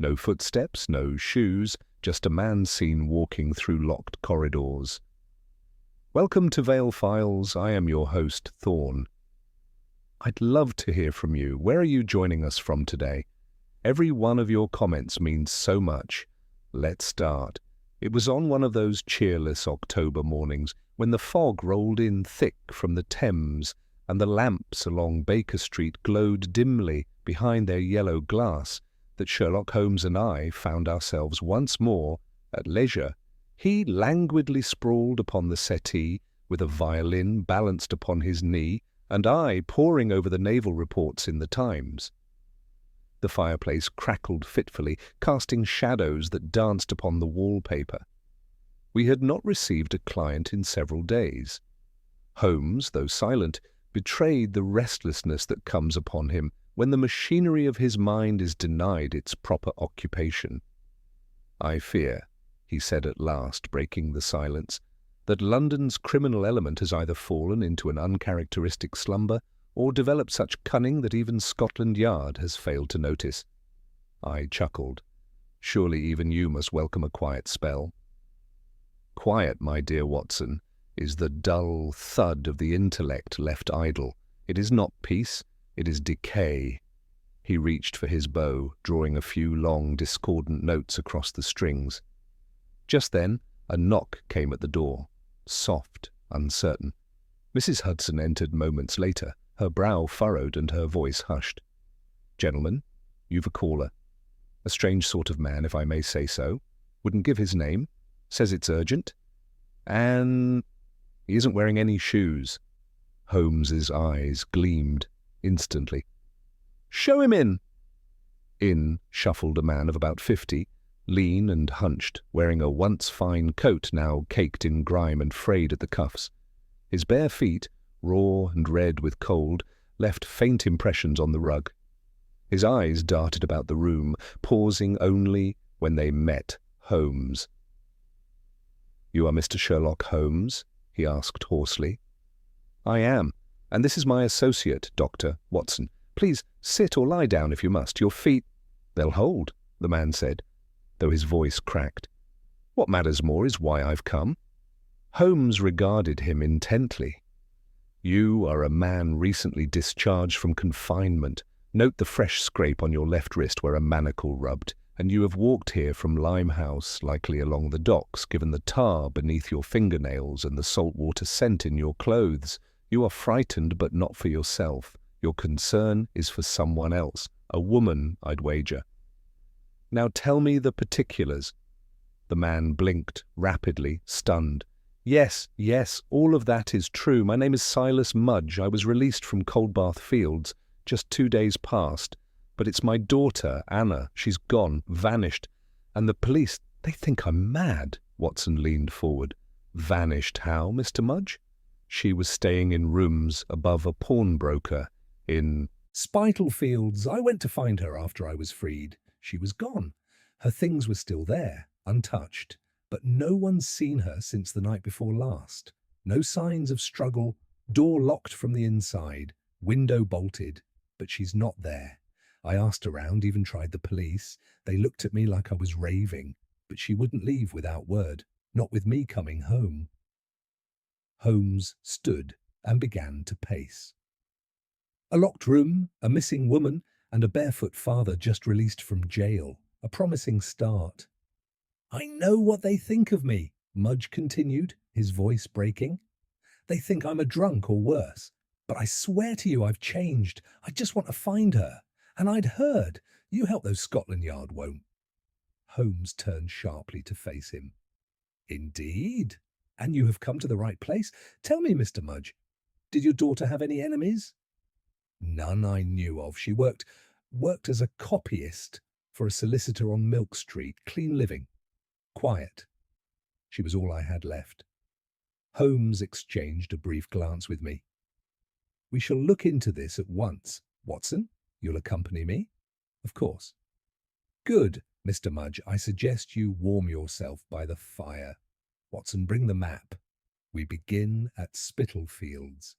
No footsteps, no shoes, just a man seen walking through locked corridors. Welcome to Vale Files. I am your host, Thorn. I'd love to hear from you. Where are you joining us from today? Every one of your comments means so much. Let's start. It was on one of those cheerless October mornings when the fog rolled in thick from the Thames and the lamps along Baker Street glowed dimly behind their yellow glass that Sherlock Holmes and I found ourselves once more at leisure. He languidly sprawled upon the settee with a violin balanced upon his knee, and I poring over the naval reports in the Times. The fireplace crackled fitfully, casting shadows that danced upon the wallpaper. We had not received a client in several days. Holmes, though silent, betrayed the restlessness that comes upon him when the machinery of his mind is denied its proper occupation. "I fear," he said at last, breaking the silence, "that London's criminal element has either fallen into an uncharacteristic slumber or developed such cunning that even Scotland Yard has failed to notice." I chuckled. "Surely even you must welcome a quiet spell." "Quiet, my dear Watson, is the dull thud of the intellect left idle. It is not peace, it is decay." He reached for his bow, drawing a few long, discordant notes across the strings. Just then, a knock came at the door. Soft, uncertain. Mrs. Hudson entered moments later, her brow furrowed and her voice hushed. "Gentlemen, you've a caller. A strange sort of man, if I may say so. Wouldn't give his name. Says it's urgent. And he isn't wearing any shoes." Holmes's eyes gleamed instantly. "Show him in." In shuffled a man of about 50, lean and hunched, wearing a once fine coat now caked in grime and frayed at the cuffs. His bare feet, raw and red with cold, left faint impressions on the rug. His eyes darted about the room, pausing only when they met Holmes. "You are Mr. Sherlock Holmes?" he asked hoarsely. "I am, and this is my associate, Dr. Watson. Please sit or lie down if you must. Your feet—" "They'll hold," the man said, though his voice cracked. "What matters more is why I've come." Holmes regarded him intently. "You are a man recently discharged from confinement. Note the fresh scrape on your left wrist where a manacle rubbed, and you have walked here from Limehouse, likely along the docks, given the tar beneath your fingernails and the salt-water scent in your clothes. You are frightened, but not for yourself. Your concern is for someone else, a woman, I'd wager. Now tell me the particulars." The man blinked rapidly, stunned. Yes, all of that is true. My name is Silas Mudge. I was released from Coldbath Fields just 2 days past. But it's my daughter, Anna. She's gone, vanished. And the police, they think I'm mad." Watson leaned forward. "Vanished how, Mr. Mudge?" "She was staying in rooms above a pawnbroker in Spitalfields. I went to find her after I was freed. She was gone. Her things were still there, untouched, but no one's seen her since the night before last. No signs of struggle, door locked from the inside, window bolted, but she's not there. I asked around, even tried the police. They looked at me like I was raving, but she wouldn't leave without word, not with me coming home." Holmes stood and began to pace. "A locked room, a missing woman, and a barefoot father just released from jail. A promising start." "I know what they think of me," Mudge continued, his voice breaking. "They think I'm a drunk or worse. But I swear to you I've changed. I just want to find her. And I'd heard. You help those Scotland Yard won't." Holmes turned sharply to face him. "Indeed? And you have come to the right place. Tell me, Mr. Mudge, did your daughter have any enemies?" "None I knew of. She worked as a copyist for a solicitor on Milk Street. Clean living. Quiet. She was all I had left." Holmes exchanged a brief glance with me. "We shall look into this at once. Watson, you'll accompany me?" "Of course." "Good, Mr. Mudge. I suggest you warm yourself by the fire. Watson, bring the map. We begin at Spitalfields.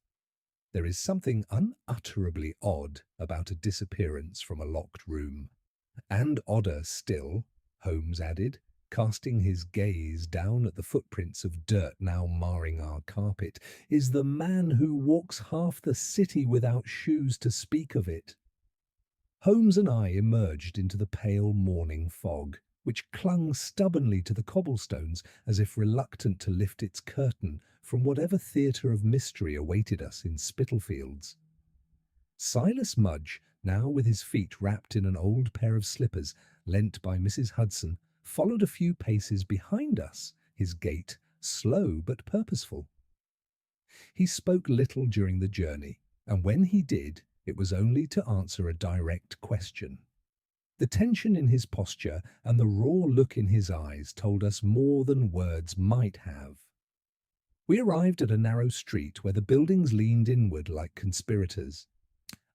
There is something unutterably odd about a disappearance from a locked room. And odder still, Holmes added, casting his gaze down at the footprints of dirt now marring our carpet, is the man who walks half the city without shoes to speak of it. Holmes and I emerged into the pale morning fog, which clung stubbornly to the cobblestones as if reluctant to lift its curtain from whatever theatre of mystery awaited us in Spitalfields. Silas Mudge, now with his feet wrapped in an old pair of slippers lent by Mrs. Hudson, followed a few paces behind us, his gait slow but purposeful. He spoke little during the journey, and when he did, it was only to answer a direct question. The tension in his posture and the raw look in his eyes told us more than words might have. We arrived at a narrow street where the buildings leaned inward like conspirators.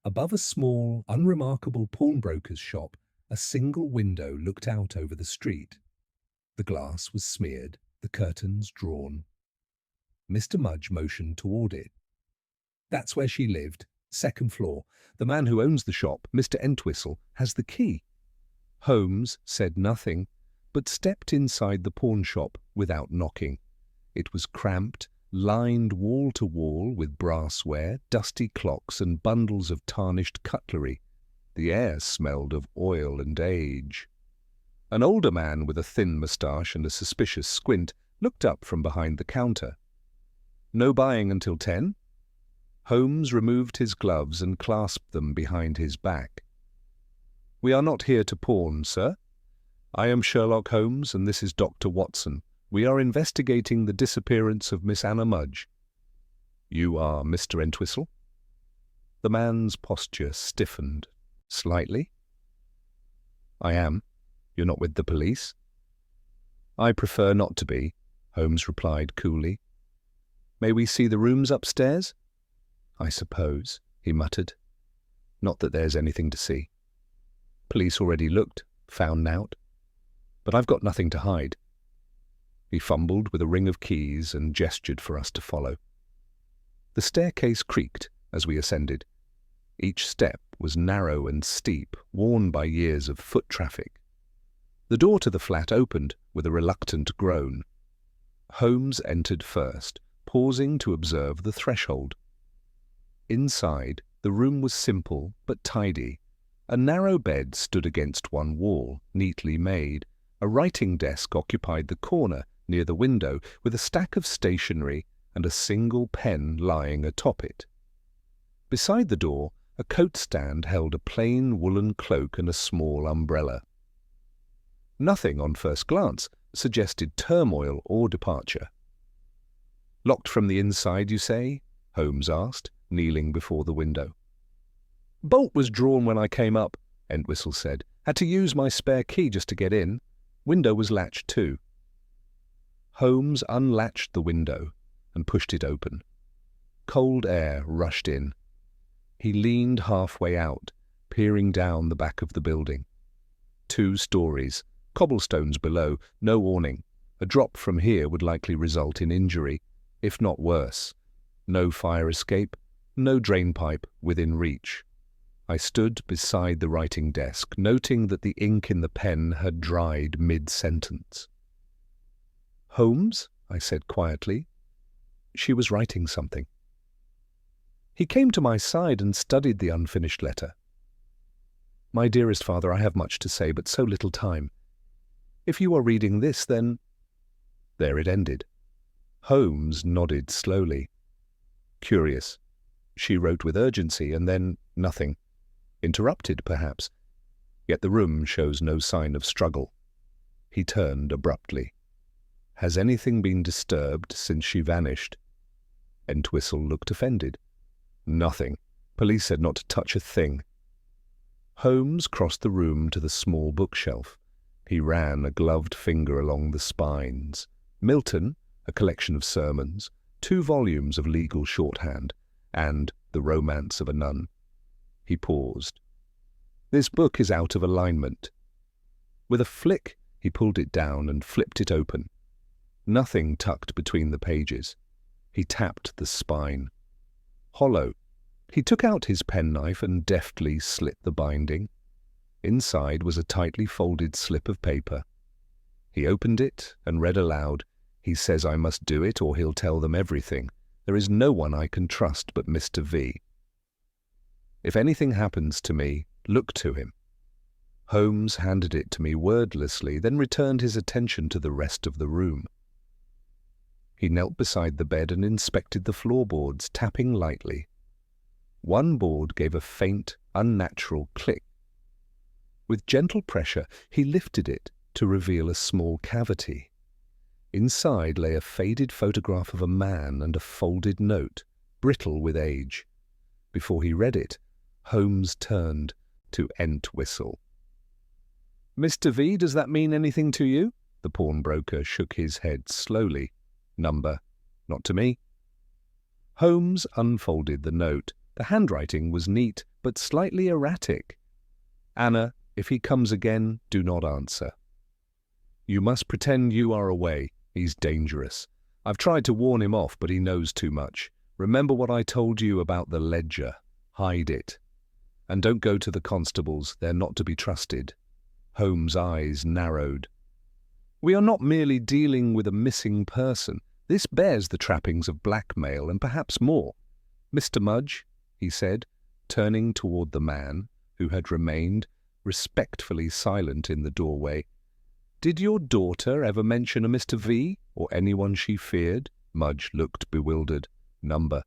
Above a small, unremarkable pawnbroker's shop, a single window looked out over the street. The glass was smeared, the curtains drawn. Mr. Mudge motioned toward it. "That's where she lived, second floor. The man who owns the shop, Mr. Entwistle, has the key." Holmes said nothing, but stepped inside the pawn shop without knocking. It was cramped, lined wall to wall with brassware, dusty clocks and bundles of tarnished cutlery. The air smelled of oil and age. An older man with a thin moustache and a suspicious squint looked up from behind the counter. "No buying until 10?" Holmes removed his gloves and clasped them behind his back. "We are not here to pawn, sir. I am Sherlock Holmes, and this is Dr. Watson. We are investigating the disappearance of Miss Anna Mudge." "You are Mr. Entwistle?" The man's posture stiffened slightly. "I am. You're not with the police?" "I prefer not to be," Holmes replied coolly. "May we see the rooms upstairs?" "I suppose," he muttered. "Not that there's anything to see. Police already looked, found out. But I've got nothing to hide." He fumbled with a ring of keys and gestured for us to follow. The staircase creaked as we ascended. Each step was narrow and steep, worn by years of foot traffic. The door to the flat opened with a reluctant groan. Holmes entered first, pausing to observe the threshold. Inside, the room was simple but tidy. A narrow bed stood against one wall, neatly made. A writing desk occupied the corner near the window, with a stack of stationery and a single pen lying atop it. Beside the door, a coat stand held a plain woolen cloak and a small umbrella. Nothing, on first glance, suggested turmoil or departure. "Locked from the inside, you say?" Holmes asked, kneeling before the window. "Bolt was drawn when I came up," Entwistle said. "Had to use my spare key just to get in. Window was latched too." Holmes unlatched the window and pushed it open. Cold air rushed in. He leaned halfway out, peering down the back of the building. 2 stories, cobblestones below, no awning. A drop from here would likely result in injury, if not worse. No fire escape, no drainpipe within reach. I stood beside the writing desk, noting that the ink in the pen had dried mid-sentence. "Holmes?" I said quietly. She was writing something. He came to my side and studied the unfinished letter. "My dearest father, I have much to say, but so little time. If you are reading this, then—" There it ended. Holmes nodded slowly. "Curious. She wrote with urgency, and then nothing. Interrupted, perhaps. Yet the room shows no sign of struggle." He turned abruptly. "Has anything been disturbed since she vanished?" Entwistle looked offended. "Nothing. Police said not to touch a thing." Holmes crossed the room to the small bookshelf. He ran a gloved finger along the spines. Milton, a collection of sermons, 2 volumes of legal shorthand, and The Romance of a Nun. He paused. "This book is out of alignment." With a flick, he pulled it down and flipped it open. Nothing tucked between the pages. He tapped the spine. Hollow. He took out his penknife and deftly slit the binding. Inside was a tightly folded slip of paper. He opened it and read aloud, "He says I must do it or he'll tell them everything. There is no one I can trust but Mr. V. If anything happens to me, look to him." Holmes handed it to me wordlessly, then returned his attention to the rest of the room. He knelt beside the bed and inspected the floorboards, tapping lightly. One board gave a faint, unnatural click. With gentle pressure, he lifted it to reveal a small cavity. Inside lay a faded photograph of a man and a folded note, brittle with age. Before he read it, Holmes turned to Entwistle. "Mr. V, does that mean anything to you?" The pawnbroker shook his head slowly. "Number, not to me." Holmes unfolded the note. The handwriting was neat, but slightly erratic. "Anna, if he comes again, do not answer. You must pretend you are away. He's dangerous. I've tried to warn him off, but he knows too much. Remember what I told you about the ledger. Hide it. And don't go to the constables. They're not to be trusted." Holmes' eyes narrowed. "We are not merely dealing with a missing person. This bears the trappings of blackmail and perhaps more. Mr. Mudge," he said, turning toward the man, who had remained respectfully silent in the doorway, "did your daughter ever mention a Mr. V, or anyone she feared?" Mudge looked bewildered. "Number.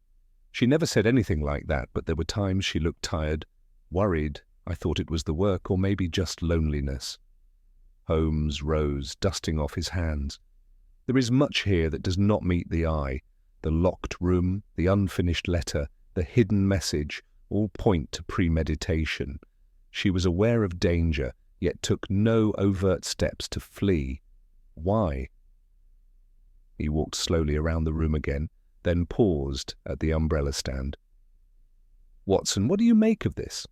She never said anything like that, but there were times she looked tired, worried. I thought it was the work, or maybe just loneliness." Holmes rose, dusting off his hands. "There is much here that does not meet the eye. The locked room, the unfinished letter, the hidden message, all point to premeditation. She was aware of danger, yet took no overt steps to flee. Why?" He walked slowly around the room again, then paused at the umbrella stand. "Watson, what do you make of this?"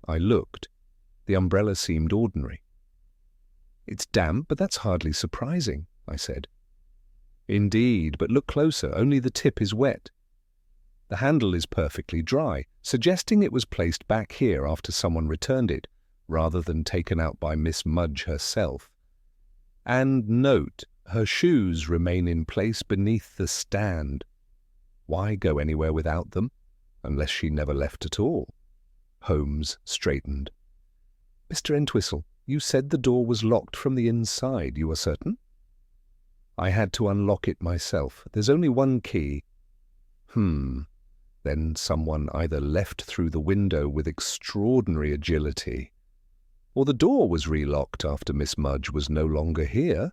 I looked. The umbrella seemed ordinary. "It's damp, but that's hardly surprising," I said. "Indeed, but look closer. Only the tip is wet. The handle is perfectly dry, suggesting it was placed back here after someone returned it, rather than taken out by Miss Mudge herself. And note, her shoes remain in place beneath the stand. Why go anywhere without them, unless she never left at all?" Holmes straightened. "Mr. Entwistle, you said the door was locked from the inside. You are certain?" "I had to unlock it myself. There's only one key." Then someone either left through the window with extraordinary agility, or the door was relocked after Miss Mudge was no longer here."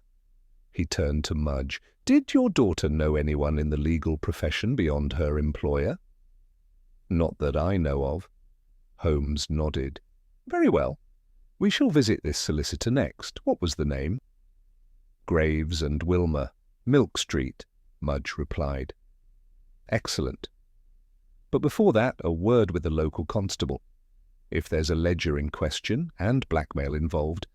He turned to Mudge. "Did your daughter know anyone in the legal profession beyond her employer?" "Not that I know of." Holmes nodded. "Very well. We shall visit this solicitor next. What was the name?" "Graves and Wilmer, Milk Street," Mudge replied. "Excellent. But before that, a word with the local constable. If there's a ledger in question, and blackmail involved,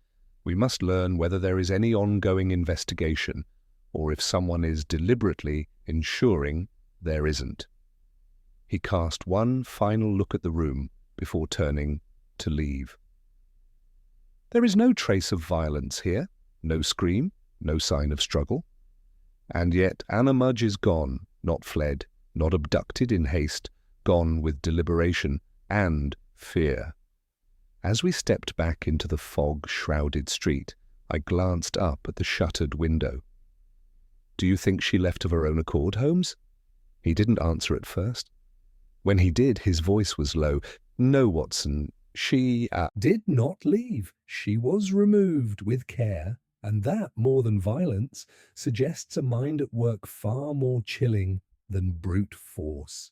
we must learn whether there is any ongoing investigation, or if someone is deliberately ensuring there isn't." He cast one final look at the room before turning to leave. "There is no trace of violence here, no scream, no sign of struggle. And yet Anna Mudge is gone, not fled, not abducted in haste, gone with deliberation and fear." As we stepped back into the fog-shrouded street, I glanced up at the shuttered window. "Do you think she left of her own accord, Holmes?" He didn't answer at first. When he did, his voice was low. "No, Watson, she did not leave. She was removed with care, and that, more than violence, suggests a mind at work far more chilling than brute force."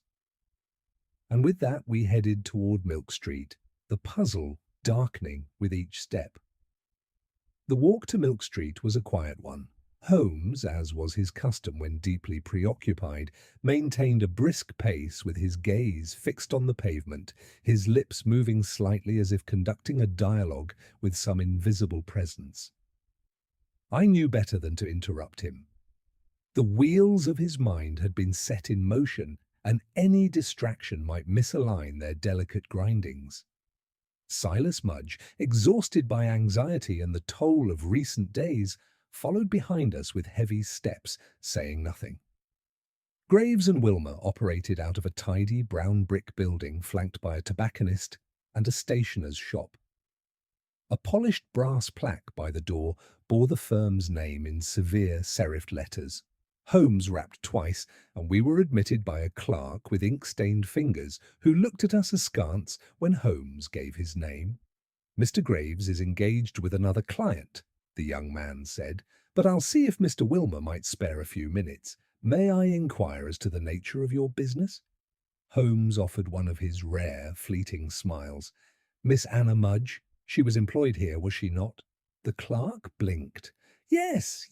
And with that we headed toward Milk Street, the puzzle darkening with each step. The walk to Milk Street was a quiet one. Holmes, as was his custom when deeply preoccupied, maintained a brisk pace with his gaze fixed on the pavement, his lips moving slightly as if conducting a dialogue with some invisible presence. I knew better than to interrupt him. The wheels of his mind had been set in motion, and any distraction might misalign their delicate grindings. Silas Mudge, exhausted by anxiety and the toll of recent days, followed behind us with heavy steps, saying nothing. Graves and Wilmer operated out of a tidy brown brick building flanked by a tobacconist and a stationer's shop. A polished brass plaque by the door bore the firm's name in severe serifed letters. Holmes rapped twice, and we were admitted by a clerk with ink-stained fingers who looked at us askance when Holmes gave his name. "Mr. Graves is engaged with another client," the young man said, "but I'll see if Mr. Wilmer might spare a few minutes. May I inquire as to the nature of your business?" Holmes offered one of his rare, fleeting smiles. "Miss Anna Mudge? She was employed here, was she not?" The clerk blinked. Yes,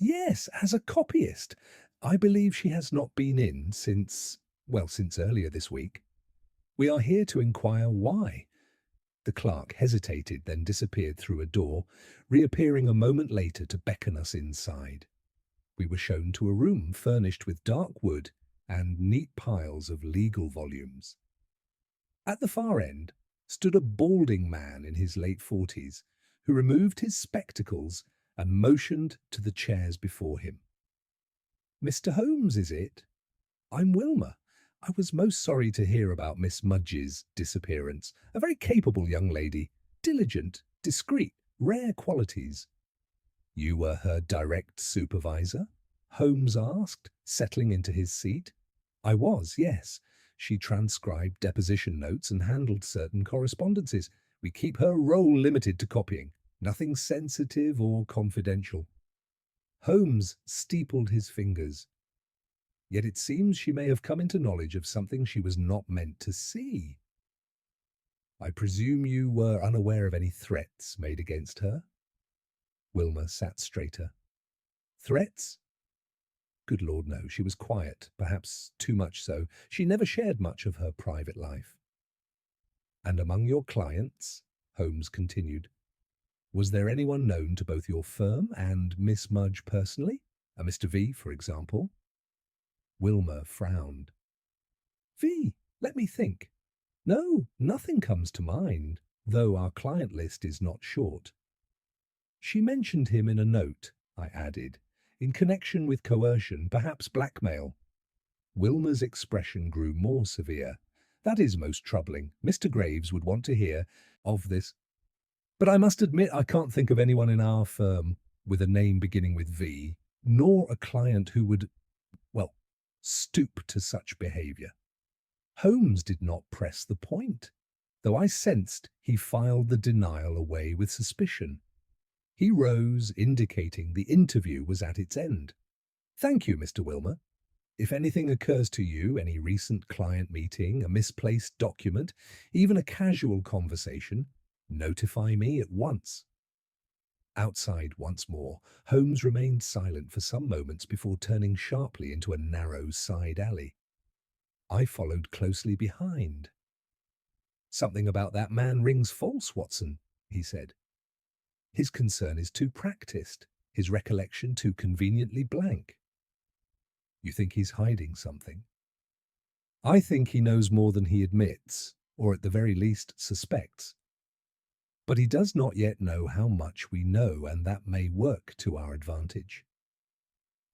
as a copyist. I believe she has not been in since earlier this week. We are here to inquire why." The clerk hesitated, then disappeared through a door, reappearing a moment later to beckon us inside. We were shown to a room furnished with dark wood and neat piles of legal volumes. At the far end stood a balding man in his late 40s, who removed his spectacles and motioned to the chairs before him. "Mr. Holmes, is it? I'm Wilmer. I was most sorry to hear about Miss Mudge's disappearance. A very capable young lady, diligent, discreet, rare qualities." "You were her direct supervisor?" Holmes asked, settling into his seat. "I was, yes. She transcribed deposition notes and handled certain correspondences. We keep her role limited to copying, nothing sensitive or confidential." Holmes steepled his fingers. "Yet it seems she may have come into knowledge of something she was not meant to see." "I presume you were unaware of any threats made against her?" Wilmer sat straighter. "Threats? Good Lord, no. She was quiet, perhaps too much so. She never shared much of her private life." "And among your clients," Holmes continued, "was there anyone known to both your firm and Miss Mudge personally? A Mr. V, for example?" Wilmer frowned. "V? Let me think. No, nothing comes to mind, though our client list is not short." "She mentioned him in a note," I added, "in connection with coercion, perhaps blackmail." Wilmer's expression grew more severe. "That is most troubling. Mr. Graves would want to hear of this. But I must admit I can't think of anyone in our firm with a name beginning with V, nor a client who would, stoop to such behavior." Holmes did not press the point, though I sensed he filed the denial away with suspicion. He rose, indicating the interview was at its end. "Thank you, Mr. Wilmer. If anything occurs to you, any recent client meeting, a misplaced document, even a casual conversation, notify me at once." Outside once more, Holmes remained silent for some moments before turning sharply into a narrow side alley. I followed closely behind. "Something about that man rings false, Watson," he said. "His concern is too practiced, his recollection too conveniently blank." "You think he's hiding something?" "I think he knows more than he admits, or at the very least suspects. But he does not yet know how much we know, and that may work to our advantage."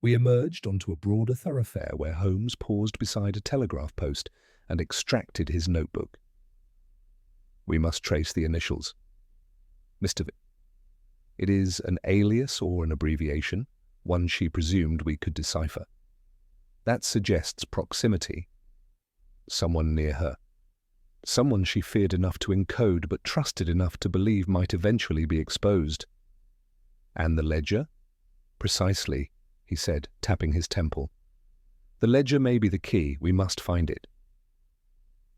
We emerged onto a broader thoroughfare where Holmes paused beside a telegraph post and extracted his notebook. "We must trace the initials. Mr. V. It is an alias or an abbreviation, one she presumed we could decipher. That suggests proximity. Someone near her. Someone she feared enough to encode but trusted enough to believe might eventually be exposed." "And the ledger?" "Precisely," he said, tapping his temple. "The ledger may be the key. We must find it."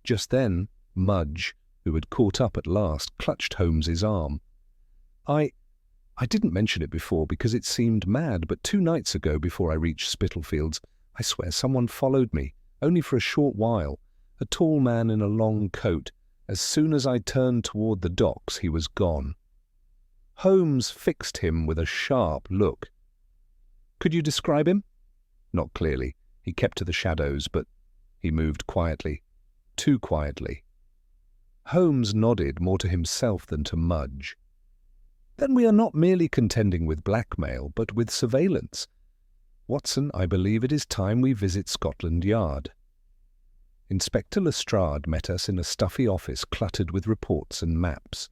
Just then, Mudge, who had caught up at last, clutched Holmes's arm. I didn't mention it before because it seemed mad, but 2 nights ago, before I reached Spitalfields, I swear someone followed me, only for a short while. A tall man in a long coat. As soon as I turned toward the docks, he was gone." Holmes fixed him with a sharp look. "Could you describe him?" "Not clearly. He kept to the shadows, but he moved quietly. Too quietly." Holmes nodded, more to himself than to Mudge. "Then we are not merely contending with blackmail, but with surveillance. Watson, I believe it is time we visit Scotland Yard." Inspector Lestrade met us in a stuffy office cluttered with reports and maps.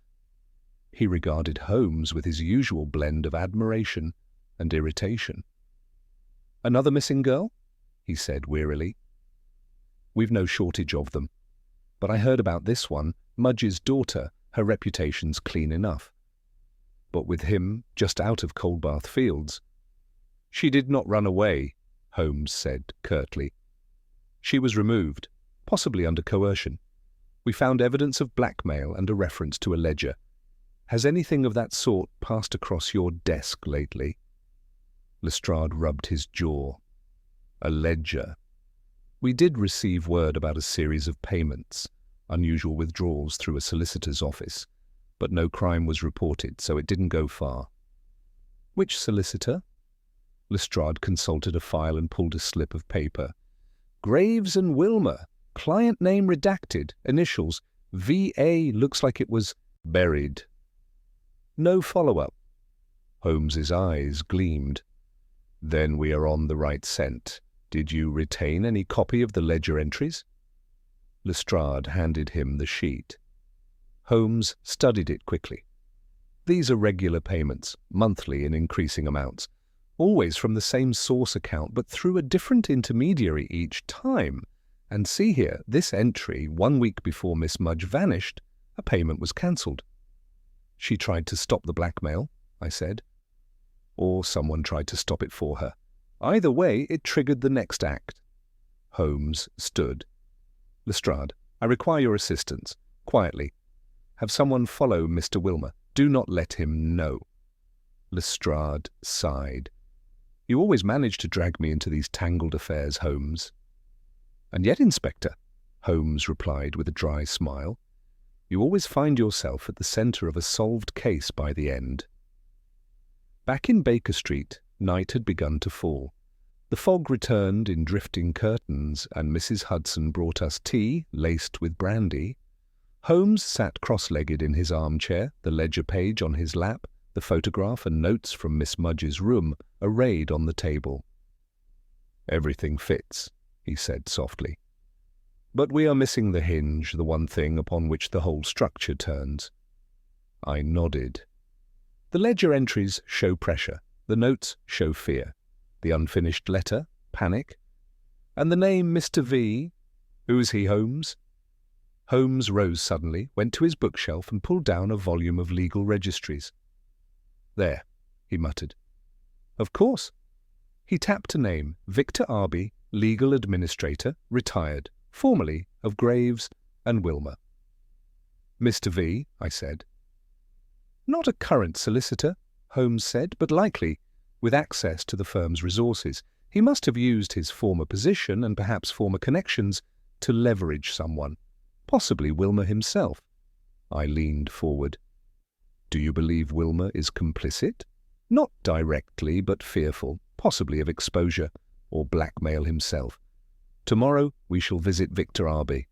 He regarded Holmes with his usual blend of admiration and irritation. "Another missing girl?" he said wearily. "We've no shortage of them. But I heard about this one, Mudge's daughter. Her reputation's clean enough. But with him just out of Coldbath Fields." "She did not run away," Holmes said curtly. "She was removed, possibly under coercion. We found evidence of blackmail and a reference to a ledger. Has anything of that sort passed across your desk lately?" Lestrade rubbed his jaw. "A ledger. We did receive word about a series of payments, unusual withdrawals through a solicitor's office, but no crime was reported, so it didn't go far." "Which solicitor?" Lestrade consulted a file and pulled a slip of paper. "Graves and Wilmer. Client name redacted. Initials. V.A. Looks like it was buried." "No follow-up?" Holmes's eyes gleamed. "Then we are on the right scent. Did you retain any copy of the ledger entries?" Lestrade handed him the sheet. Holmes studied it quickly. "These are regular payments, monthly in increasing amounts, always from the same source account, but through a different intermediary each time. And see here, this entry, 1 week before Miss Mudge vanished, a payment was cancelled." "She tried to stop the blackmail," I said. "Or someone tried to stop it for her. Either way, it triggered the next act." Holmes stood. "Lestrade, I require your assistance. Quietly. Have someone follow Mr. Wilmer. Do not let him know." Lestrade sighed. "You always manage to drag me into these tangled affairs, Holmes." "And yet, Inspector," Holmes replied with a dry smile, "you always find yourself at the centre of a solved case by the end." Back in Baker Street, night had begun to fall. The fog returned in drifting curtains, and Mrs. Hudson brought us tea laced with brandy. Holmes sat cross-legged in his armchair, the ledger page on his lap, the photograph and notes from Miss Mudge's room arrayed on the table. "Everything fits," he said softly. "But we are missing the hinge, the one thing upon which the whole structure turns." I nodded. "The ledger entries show pressure. The notes show fear. The unfinished letter, panic. And the name Mr. V. Who is he, Holmes?" Holmes rose suddenly, went to his bookshelf and pulled down a volume of legal registries. "There," he muttered. "Of course." He tapped a name, Victor Arby, legal administrator, retired, formerly of Graves and Wilmer. "Mr. V," I said. "Not a current solicitor," Holmes said, "but likely, with access to the firm's resources. He must have used his former position and perhaps former connections to leverage someone, possibly Wilmer himself." I leaned forward. "Do you believe Wilmer is complicit?" "Not directly, but fearful, possibly of exposure or blackmail himself. Tomorrow we shall visit Victor Arby."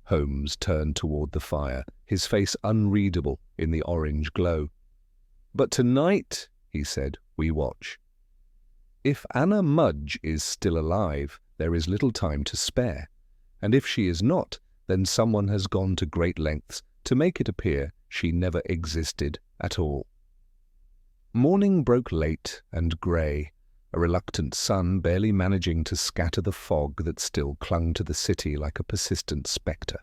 Holmes turned toward the fire, his face unreadable in the orange glow. "But tonight," he said, "we watch. If Anna Mudge is still alive, there is little time to spare, and if she is not, then someone has gone to great lengths to make it appear she never existed at all." Morning broke late and grey, a reluctant sun barely managing to scatter the fog that still clung to the city like a persistent spectre.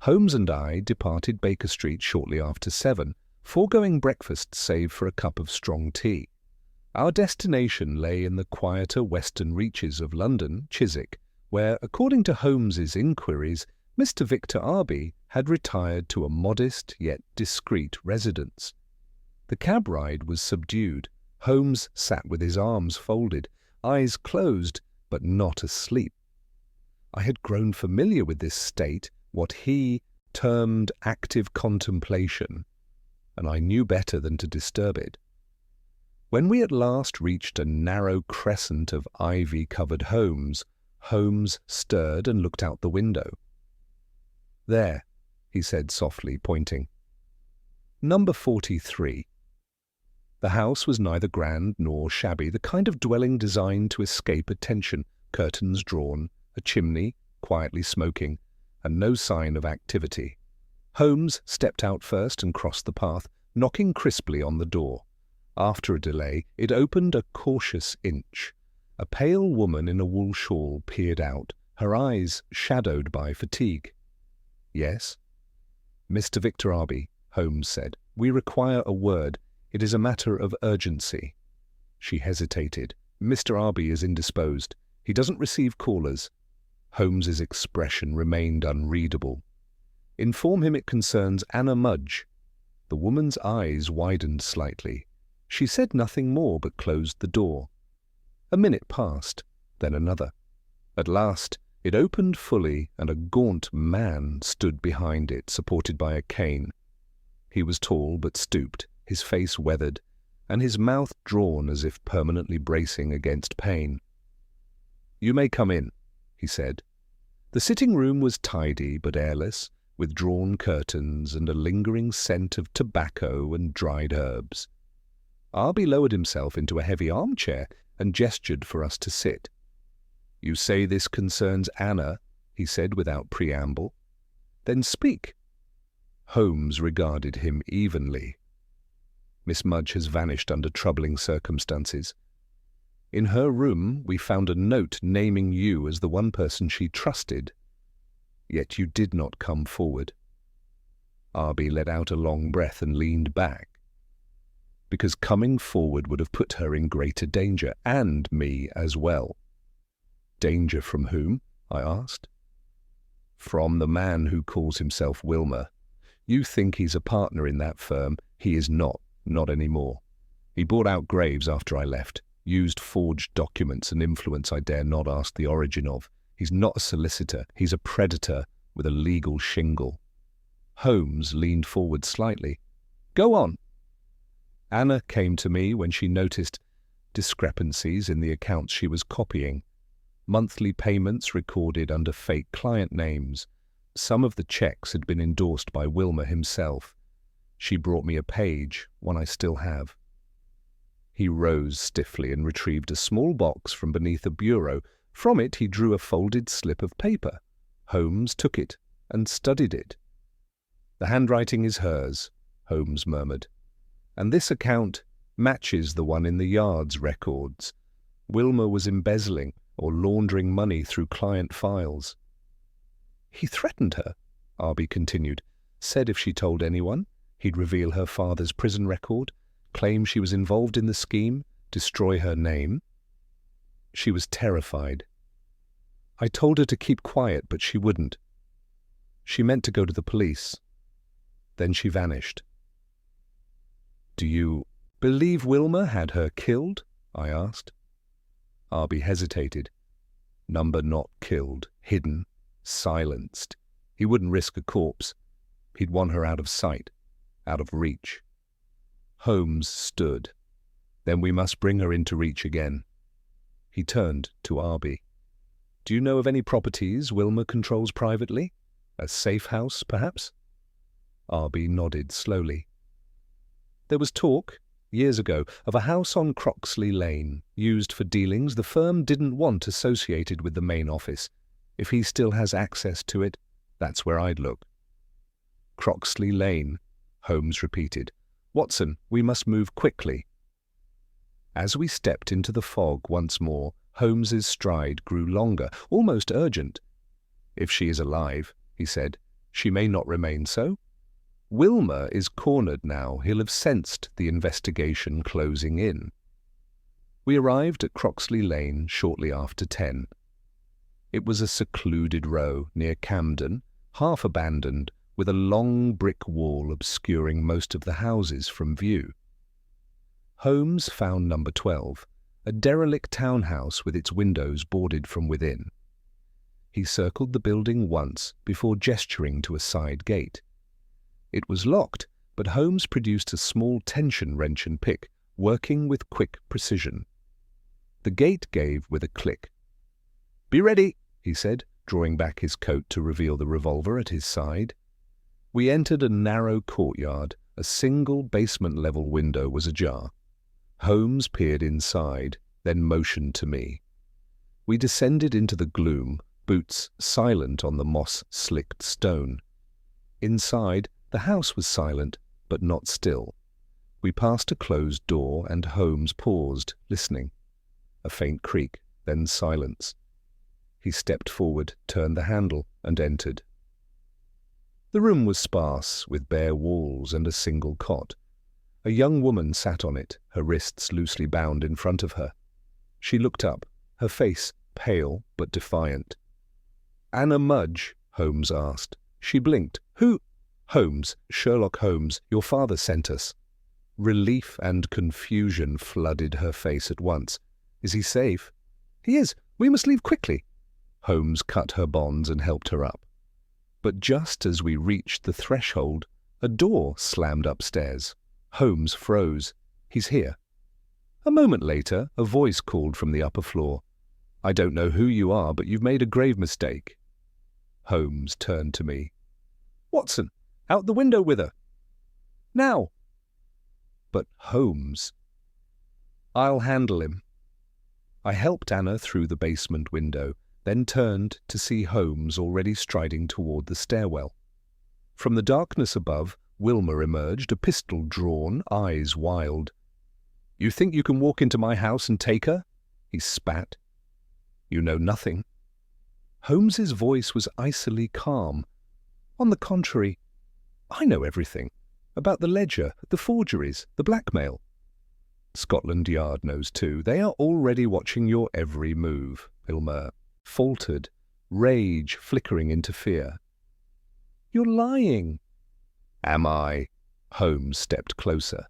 Holmes and I departed Baker Street shortly after 7, foregoing breakfast save for a cup of strong tea. Our destination lay in the quieter western reaches of London, Chiswick, where, according to Holmes's inquiries, Mr. Victor Arby had retired to a modest yet discreet residence. The cab ride was subdued. Holmes sat with his arms folded, eyes closed, but not asleep. I had grown familiar with this state, what he termed active contemplation, and I knew better than to disturb it. When we at last reached a narrow crescent of ivy-covered homes, Holmes stirred and looked out the window. There, he said softly, pointing. Number 43. The house was neither grand nor shabby, the kind of dwelling designed to escape attention, curtains drawn, a chimney, quietly smoking, and no sign of activity. Holmes stepped out first and crossed the path, knocking crisply on the door. After a delay, it opened a cautious inch. A pale woman in a wool shawl peered out, her eyes shadowed by fatigue. Yes? Mr. Victor Arby, Holmes said, we require a word. It is a matter of urgency. She hesitated. Mr. Arby is indisposed. He doesn't receive callers. Holmes's expression remained unreadable. Inform him it concerns Anna Mudge. The woman's eyes widened slightly. She said nothing more but closed the door. A minute passed, then another. At last, it opened fully, and a gaunt man stood behind it, supported by a cane. He was tall but stooped, his face weathered, and his mouth drawn as if permanently bracing against pain. "You may come in," he said. The sitting room was tidy but airless, with drawn curtains and a lingering scent of tobacco and dried herbs. Arby lowered himself into a heavy armchair and gestured for us to sit. "You say this concerns Anna," he said without preamble. "Then speak." Holmes regarded him evenly. "Miss Mudge has vanished under troubling circumstances. In her room we found a note naming you as the one person she trusted. Yet you did not come forward." Arby let out a long breath and leaned back. "Because coming forward would have put her in greater danger, and me as well." "Danger from whom?" I asked. "From the man who calls himself Wilmer. You think he's a partner in that firm. He is not anymore. He bought out Graves after I left, used forged documents and influence I dare not ask the origin of. He's not a solicitor. He's a predator with a legal shingle." Holmes leaned forward slightly. "Go on." "Anna came to me when she noticed discrepancies in the accounts she was copying. Monthly payments recorded under fake client names. Some of the checks had been endorsed by Wilmer himself. She brought me a page, one I still have." He rose stiffly and retrieved a small box from beneath a bureau. From it he drew a folded slip of paper. Holmes took it and studied it. "The handwriting is hers," Holmes murmured, "and this account matches the one in the Yard's records. Wilmer was embezzling or laundering money through client files." "He threatened her," Arby continued. "Said if she told anyone, he'd reveal her father's prison record, claim she was involved in the scheme, destroy her name." She was terrified. "I told her to keep quiet, but she wouldn't. She meant to go to the police. Then she vanished." "Do you believe Wilmer had her killed?" I asked. Arby hesitated. "Number not killed, hidden, silenced. He wouldn't risk a corpse. He'd want her out of sight, out of reach." Holmes stood. "Then we must bring her into reach again." He turned to Arby. "Do you know of any properties Wilmer controls privately? A safe house, perhaps?" Arby nodded slowly. "There was talk, years ago, of a house on Croxley Lane, used for dealings the firm didn't want associated with the main office. If he still has access to it, that's where I'd look." "Croxley Lane," Holmes repeated. "Watson, we must move quickly." As we stepped into the fog once more, Holmes's stride grew longer, almost urgent. "If she is alive," he said, "she may not remain so. Wilmer is cornered now. He'll have sensed the investigation closing in." We arrived at Croxley Lane shortly after 10. It was a secluded row near Camden, half abandoned, with a long brick wall obscuring most of the houses from view. Holmes found number 12, a derelict townhouse with its windows boarded from within. He circled the building once before gesturing to a side gate. It was locked, but Holmes produced a small tension wrench and pick, working with quick precision. The gate gave with a click. "Be ready," he said. drawing back his coat to reveal the revolver at his side. We entered a narrow courtyard. A single basement-level window was ajar. Holmes peered inside, then motioned to me. We descended into the gloom, boots silent on the moss-slicked stone. Inside, the house was silent, but not still. We passed a closed door, and Holmes paused, listening. A faint creak, then silence. He stepped forward, turned the handle, and entered. The room was sparse, with bare walls and a single cot. A young woman sat on it, her wrists loosely bound in front of her. She looked up, her face pale but defiant. "Anna Mudge?" Holmes asked. She blinked. "Who?" "Holmes, Sherlock Holmes. Your father sent us." Relief and confusion flooded her face at once. "Is he safe?" "He is. We must leave quickly." Holmes cut her bonds and helped her up. But just as we reached the threshold, a door slammed upstairs. Holmes froze. "He's here." A moment later, a voice called from the upper floor. "I don't know who you are, but you've made a grave mistake." Holmes turned to me. "Watson, out the window with her." "Now." "But Holmes." "I'll handle him." I helped Anna through the basement window, then turned to see Holmes already striding toward the stairwell. From the darkness above, Wilmer emerged, a pistol drawn, eyes wild. "You think you can walk into my house and take her?" He spat. "You know nothing." Holmes's voice was icily calm. "On the contrary, I know everything. About the ledger, the forgeries, the blackmail." "Scotland Yard knows too. They are already watching your every move," Wilmer faltered, rage flickering into fear. "You're lying." "Am I?" Holmes stepped closer.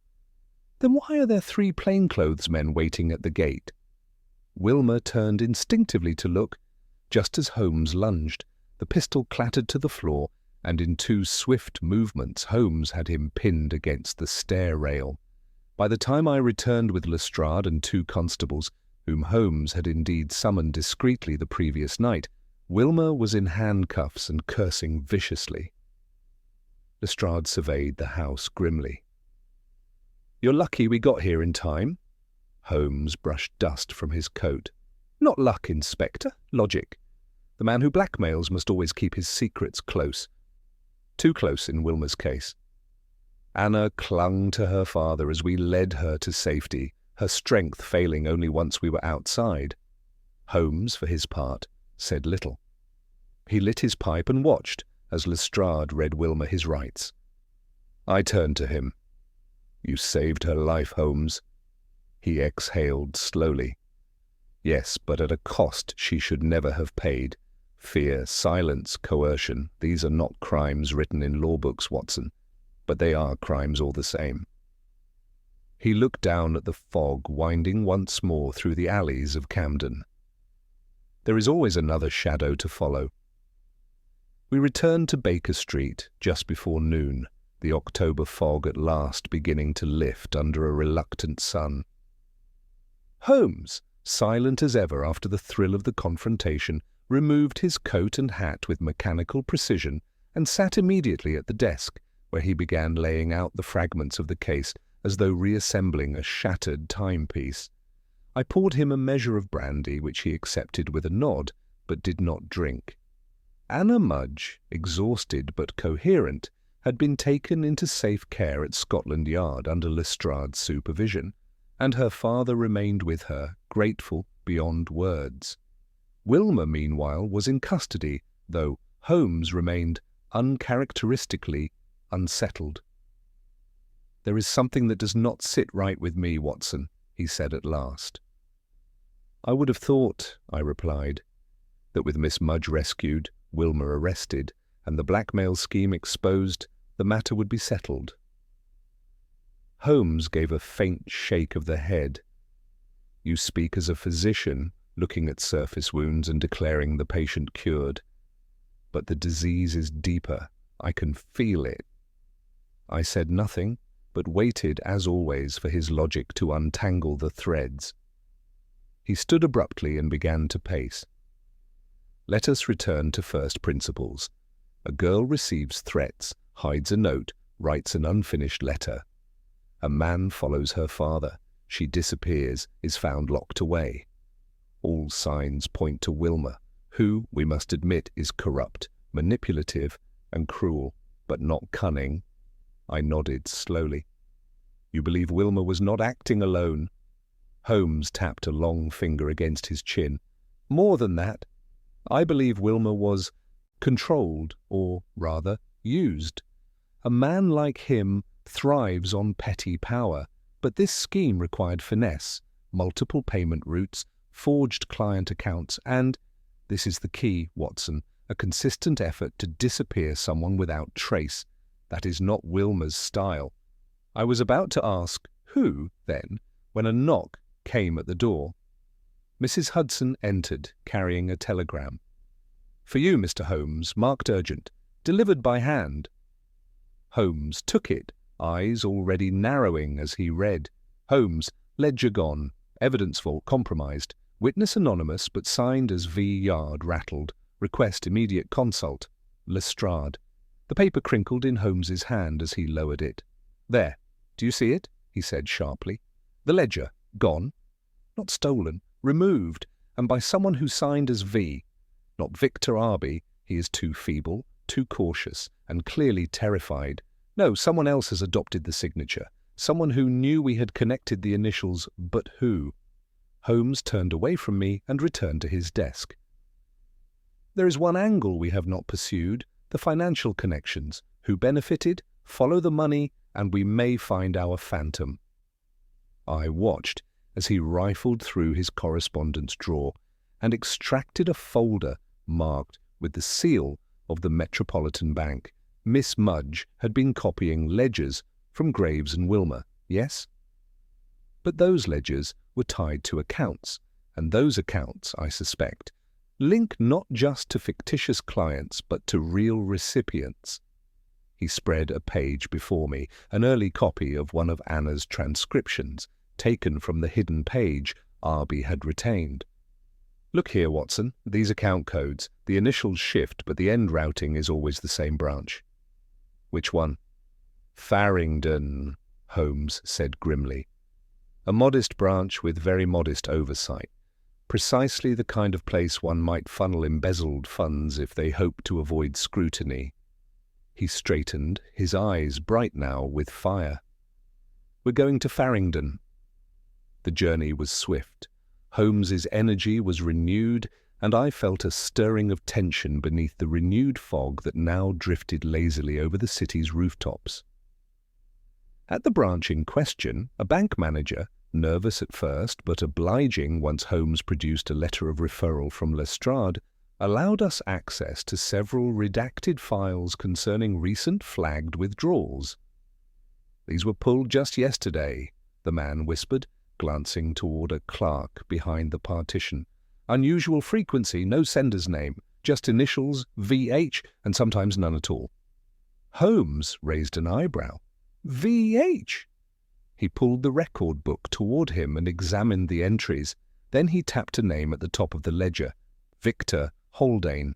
"Then why are there 3 plainclothesmen waiting at the gate?" Wilmer turned instinctively to look. Just as Holmes lunged, the pistol clattered to the floor, and in 2 swift movements Holmes had him pinned against the stair rail. By the time I returned with Lestrade and 2 constables, whom Holmes had indeed summoned discreetly the previous night, Wilmer was in handcuffs and cursing viciously. Lestrade surveyed the house grimly. "You're lucky we got here in time." Holmes brushed dust from his coat. "Not luck, Inspector. Logic. The man who blackmails must always keep his secrets close. Too close in Wilmer's case." Anna clung to her father as we led her to safety, her strength failing only once we were outside. Holmes, for his part, said little. He lit his pipe and watched as Lestrade read Wilmer his rights. I turned to him. "You saved her life, Holmes." He exhaled slowly. "Yes, but at a cost she should never have paid. Fear, silence, coercion, these are not crimes written in law books, Watson, but they are crimes all the same." He looked down at the fog winding once more through the alleys of Camden. There is always another shadow to follow. We returned to Baker Street just before noon, the October fog at last beginning to lift under a reluctant sun. Holmes, silent as ever after the thrill of the confrontation, removed his coat and hat with mechanical precision and sat immediately at the desk, where he began laying out the fragments of the case as though reassembling a shattered timepiece. I poured him a measure of brandy, which he accepted with a nod, but did not drink. Anna Mudge, exhausted but coherent, had been taken into safe care at Scotland Yard under Lestrade's supervision, and her father remained with her, grateful beyond words. Wilmer, meanwhile, was in custody, though Holmes remained uncharacteristically unsettled. "There is something that does not sit right with me, Watson," he said at last. "I would have thought," I replied, "that with Miss Mudge rescued, Wilmer arrested, and the blackmail scheme exposed, the matter would be settled." Holmes gave a faint shake of the head. "You speak as a physician, looking at surface wounds and declaring the patient cured. But the disease is deeper. I can feel it." I said nothing, but waited, as always, for his logic to untangle the threads. He stood abruptly and began to pace. Let us return to first principles. A girl receives threats, hides a note, writes an unfinished letter. A man follows her father. She disappears, is found locked away. All signs point to Wilma, who, we must admit, is corrupt, manipulative, and cruel, but not cunning. I nodded slowly. You believe Wilma was not acting alone? Holmes tapped a long finger against his chin. More than that. I believe Wilma was controlled, or rather, used. A man like him thrives on petty power, but this scheme required finesse, multiple payment routes, forged client accounts, and, this is the key, Watson, a consistent effort to disappear someone without trace. That is not Wilma's style. I was about to ask, who, then, when a knock came at the door. Mrs. Hudson entered, carrying a telegram. For you, Mr. Holmes, marked urgent, delivered by hand. Holmes took it, eyes already narrowing as he read. Holmes, ledger gone, evidence vault compromised, witness anonymous but signed as V. Yard rattled, request immediate consult, Lestrade. The paper crinkled in Holmes's hand as he lowered it. There, do you see it? He said sharply. The ledger, gone. Not stolen, removed, and by someone who signed as V. Not Victor Arby, he is too feeble, too cautious, and clearly terrified. No, someone else has adopted the signature. Someone who knew we had connected the initials, but who? Holmes turned away from me and returned to his desk. There is one angle we have not pursued, the financial connections. Who benefited? Follow the money, and we may find our phantom. I watched as he rifled through his correspondence drawer and extracted a folder marked with the seal of the Metropolitan Bank. Miss Mudge had been copying ledgers from Graves and Wilma, yes? But those ledgers were tied to accounts, and those accounts, I suspect, link not just to fictitious clients but to real recipients. He spread a page before me, an early copy of one of Anna's transcriptions, taken from the hidden page Arby had retained. Look here, Watson, these account codes. The initials shift, but the end routing is always the same branch. Which one? Farringdon, Holmes said grimly. A modest branch with very modest oversight. Precisely the kind of place one might funnel embezzled funds if they hope to avoid scrutiny. He straightened, his eyes bright now with fire. We're going to Farringdon. The journey was swift. Holmes's energy was renewed, and I felt a stirring of tension beneath the renewed fog that now drifted lazily over the city's rooftops. At the branch in question, a bank manager, nervous at first but obliging once Holmes produced a letter of referral from Lestrade, allowed us access to several redacted files concerning recent flagged withdrawals. These were pulled just yesterday, the man whispered, glancing toward a clerk behind the partition. Unusual frequency, no sender's name, just initials, VH, and sometimes none at all. Holmes raised an eyebrow. VH? He pulled the record book toward him and examined the entries. Then he tapped a name at the top of the ledger. Victor Haldane.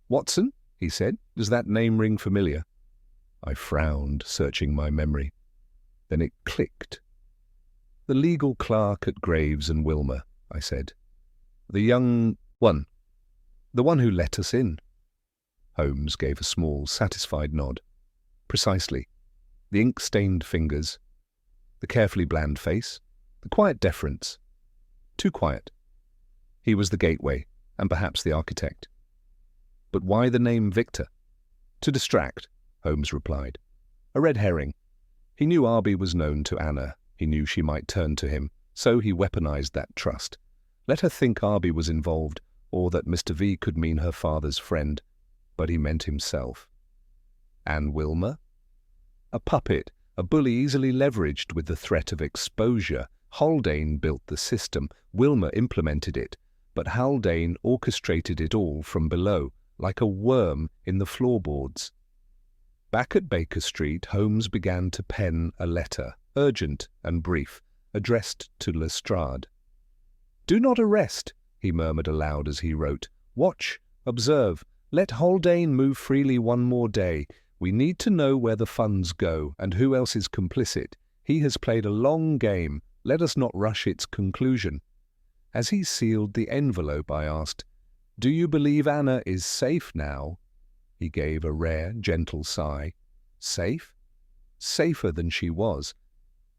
Watson, he said, does that name ring familiar? I frowned, searching my memory. Then it clicked. The legal clerk at Graves and Wilma, I said. The young one. The one who let us in. Holmes gave a small, satisfied nod. Precisely. The ink-stained fingers, the carefully bland face, the quiet deference. Too quiet. He was the gateway, and perhaps the architect. But why the name Victor? To distract, Holmes replied. A red herring. He knew Arby was known to Anna. He knew she might turn to him, so he weaponized that trust. Let her think Arby was involved, or that Mr. V could mean her father's friend, but he meant himself. And Wilma? A puppet, a bully easily leveraged with the threat of exposure. Haldane built the system, Wilma implemented it, but Haldane orchestrated it all from below, like a worm in the floorboards. Back at Baker Street, Holmes began to pen a letter, urgent and brief, addressed to Lestrade. "Do not arrest," he murmured aloud as he wrote. "Watch, observe, let Haldane move freely one more day. We need to know where the funds go and who else is complicit. He has played a long game. Let us not rush its conclusion." As he sealed the envelope, I asked, "Do you believe Anna is safe now?" He gave a rare, gentle sigh. "Safe? Safer than she was.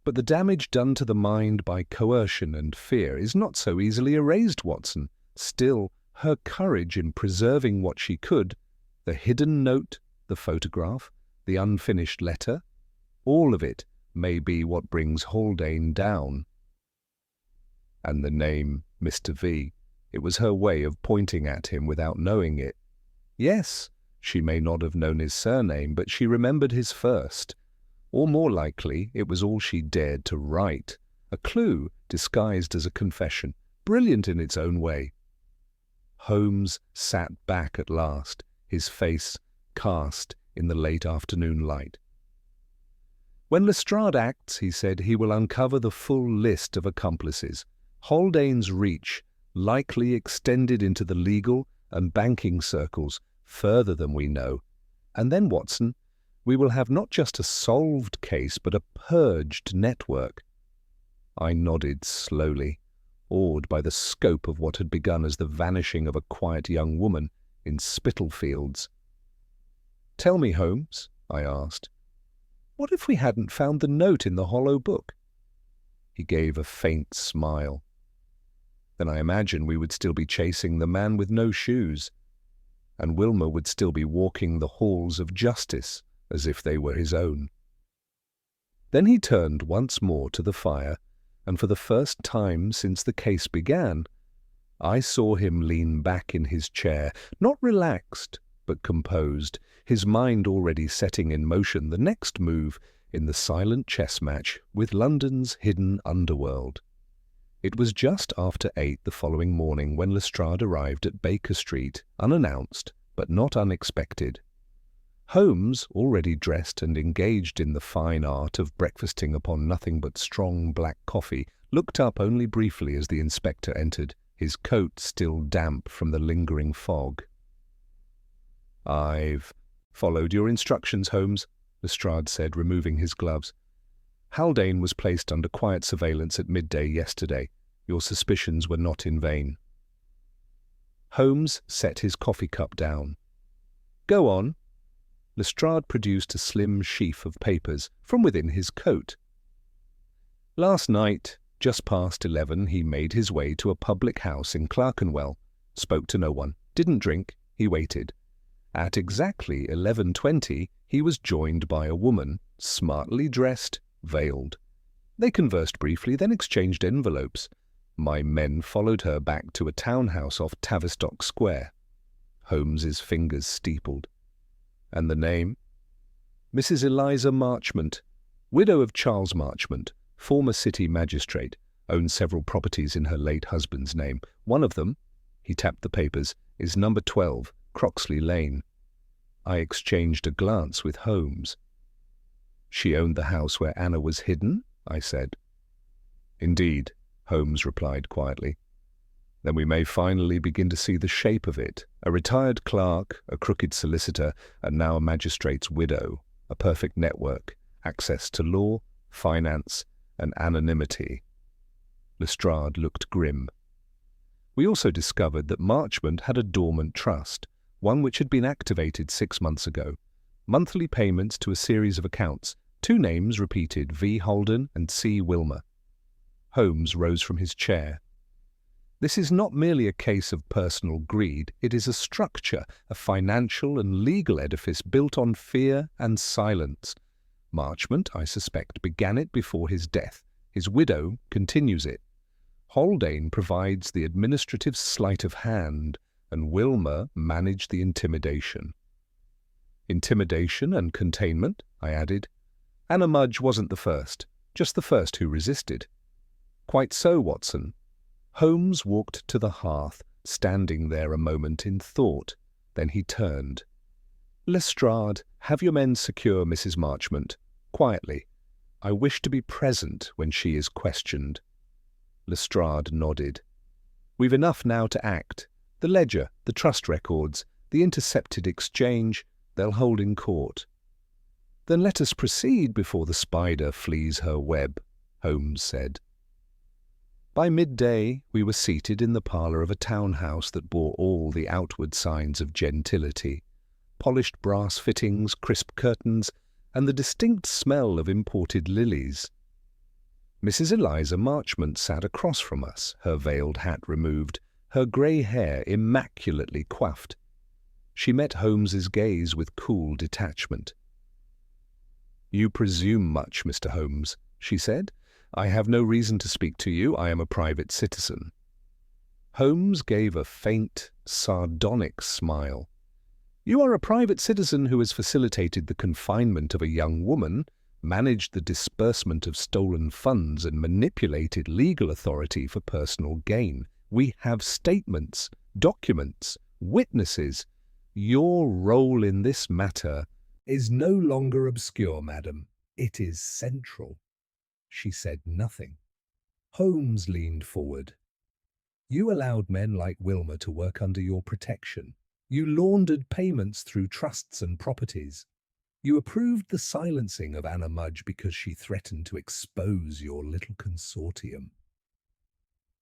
But the damage done to the mind by coercion and fear is not so easily erased, Watson. Still, her courage in preserving what she could, the hidden note, the photograph, the unfinished letter, all of it may be what brings Haldane down." And the name Mr. V. It was her way of pointing at him without knowing it. Yes, she may not have known his surname, but she remembered his first. Or more likely, it was all she dared to write, a clue disguised as a confession, brilliant in its own way. Holmes sat back at last, his face cast in the late afternoon light. "When Lestrade acts," he said, "he will uncover the full list of accomplices. Haldane's reach likely extended into the legal and banking circles further than we know. And then, Watson, we will have not just a solved case, but a purged network." I nodded slowly, awed by the scope of what had begun as the vanishing of a quiet young woman in Spitalfields. "Tell me, Holmes," I asked, "what if we hadn't found the note in the hollow book?" He gave a faint smile. "Then I imagine we would still be chasing the man with no shoes, and Wilmer would still be walking the halls of justice as if they were his own." Then he turned once more to the fire, and for the first time since the case began, I saw him lean back in his chair, not relaxed, but composed, his mind already setting in motion the next move in the silent chess match with London's hidden underworld. It was just after 8 the following morning when Lestrade arrived at Baker Street, unannounced but not unexpected. Holmes, already dressed and engaged in the fine art of breakfasting upon nothing but strong black coffee, looked up only briefly as the inspector entered, his coat still damp from the lingering fog. "I've followed your instructions, Holmes," Lestrade said, removing his gloves. "Haldane was placed under quiet surveillance at midday yesterday. Your suspicions were not in vain." Holmes set his coffee cup down. "Go on." Lestrade produced a slim sheaf of papers from within his coat. "Last night, just past 11, he made his way to a public house in Clerkenwell, spoke to no one, didn't drink, he waited. At exactly 11:20, he was joined by a woman, smartly dressed, veiled. They conversed briefly, then exchanged envelopes. My men followed her back to a townhouse off Tavistock Square." Holmes's fingers steepled. "And the name?" "Mrs. Eliza Marchmont, widow of Charles Marchmont, former city magistrate, owns several properties in her late husband's name. One of them," he tapped the papers, "is number 12, Croxley Lane." I exchanged a glance with Holmes. "She owned the house where Anna was hidden?" I said. "Indeed," Holmes replied quietly. "Then we may finally begin to see the shape of it. A retired clerk, a crooked solicitor, and now a magistrate's widow. A perfect network, access to law, finance, and anonymity." Lestrade looked grim. "We also discovered that Marchmont had a dormant trust, one which had been activated 6 months ago. Monthly payments to a series of accounts, 2 names repeated, V. Holden and C. Wilmer." Holmes rose from his chair. "This is not merely a case of personal greed. It is a structure, a financial and legal edifice built on fear and silence. Marchmont, I suspect, began it before his death. His widow continues it. Haldane provides the administrative sleight of hand, and Wilmer managed the intimidation." "Intimidation and containment," I added. "Anna Mudge wasn't the first, just the first who resisted." "Quite so, Watson." Holmes walked to the hearth, standing there a moment in thought. Then he turned. "Lestrade, have your men secure Mrs. Marchmont. Quietly. I wish to be present when she is questioned." Lestrade nodded. We've enough now to act. The ledger, the trust records, the intercepted exchange, they'll hold in court. Then let us proceed before the spider flees her web, Holmes said. By midday we were seated in the parlour of a townhouse that bore all the outward signs of gentility: polished brass fittings, crisp curtains, and the distinct smell of imported lilies. Mrs. Eliza Marchmont sat across from us, her veiled hat removed, her grey hair immaculately coiffed. She met Holmes's gaze with cool detachment. "You presume much, Mr. Holmes," she said. "I have no reason to speak to you. I am a private citizen." Holmes gave a faint, sardonic smile. "You are a private citizen who has facilitated the confinement of a young woman, managed the disbursement of stolen funds, and manipulated legal authority for personal gain. We have statements, documents, witnesses. Your role in this matter is no longer obscure, madam. It is central." She said nothing. Holmes leaned forward. "You allowed men like Wilmer to work under your protection. You laundered payments through trusts and properties. You approved the silencing of Anna Mudge because she threatened to expose your little consortium."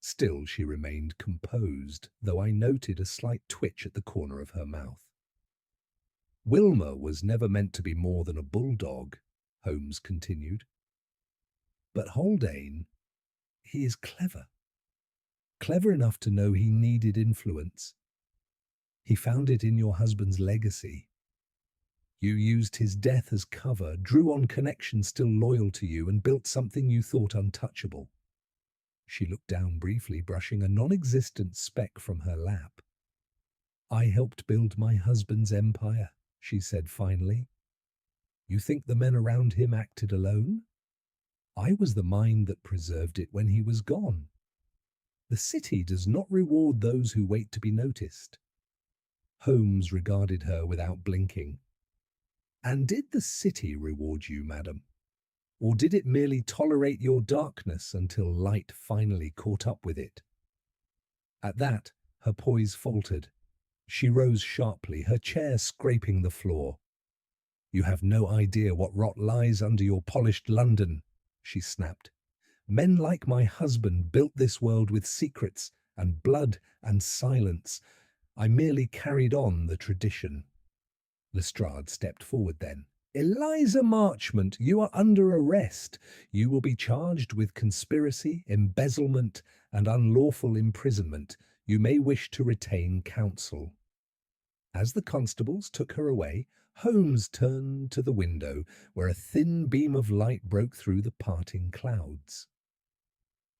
Still she remained composed, though I noted a slight twitch at the corner of her mouth. "Wilmer was never meant to be more than a bulldog," Holmes continued. "But Haldane, he is clever. Clever enough to know he needed influence. He found it in your husband's legacy. You used his death as cover, drew on connections still loyal to you, and built something you thought untouchable." She looked down briefly, brushing a non-existent speck from her lap. "I helped build my husband's empire," she said finally. "You think the men around him acted alone? I was the mind that preserved it when he was gone. The city does not reward those who wait to be noticed." Holmes regarded her without blinking. "And did the city reward you, madam? Or did it merely tolerate your darkness until light finally caught up with it?" At that, her poise faltered. She rose sharply, her chair scraping the floor. "You have no idea what rot lies under your polished London," she snapped. "Men like my husband built this world with secrets and blood and silence. I merely carried on the tradition." Lestrade stepped forward then. "Eliza Marchmont, you are under arrest. You will be charged with conspiracy, embezzlement, and unlawful imprisonment. You may wish to retain counsel." As the constables took her away, Holmes turned to the window, where a thin beam of light broke through the parting clouds.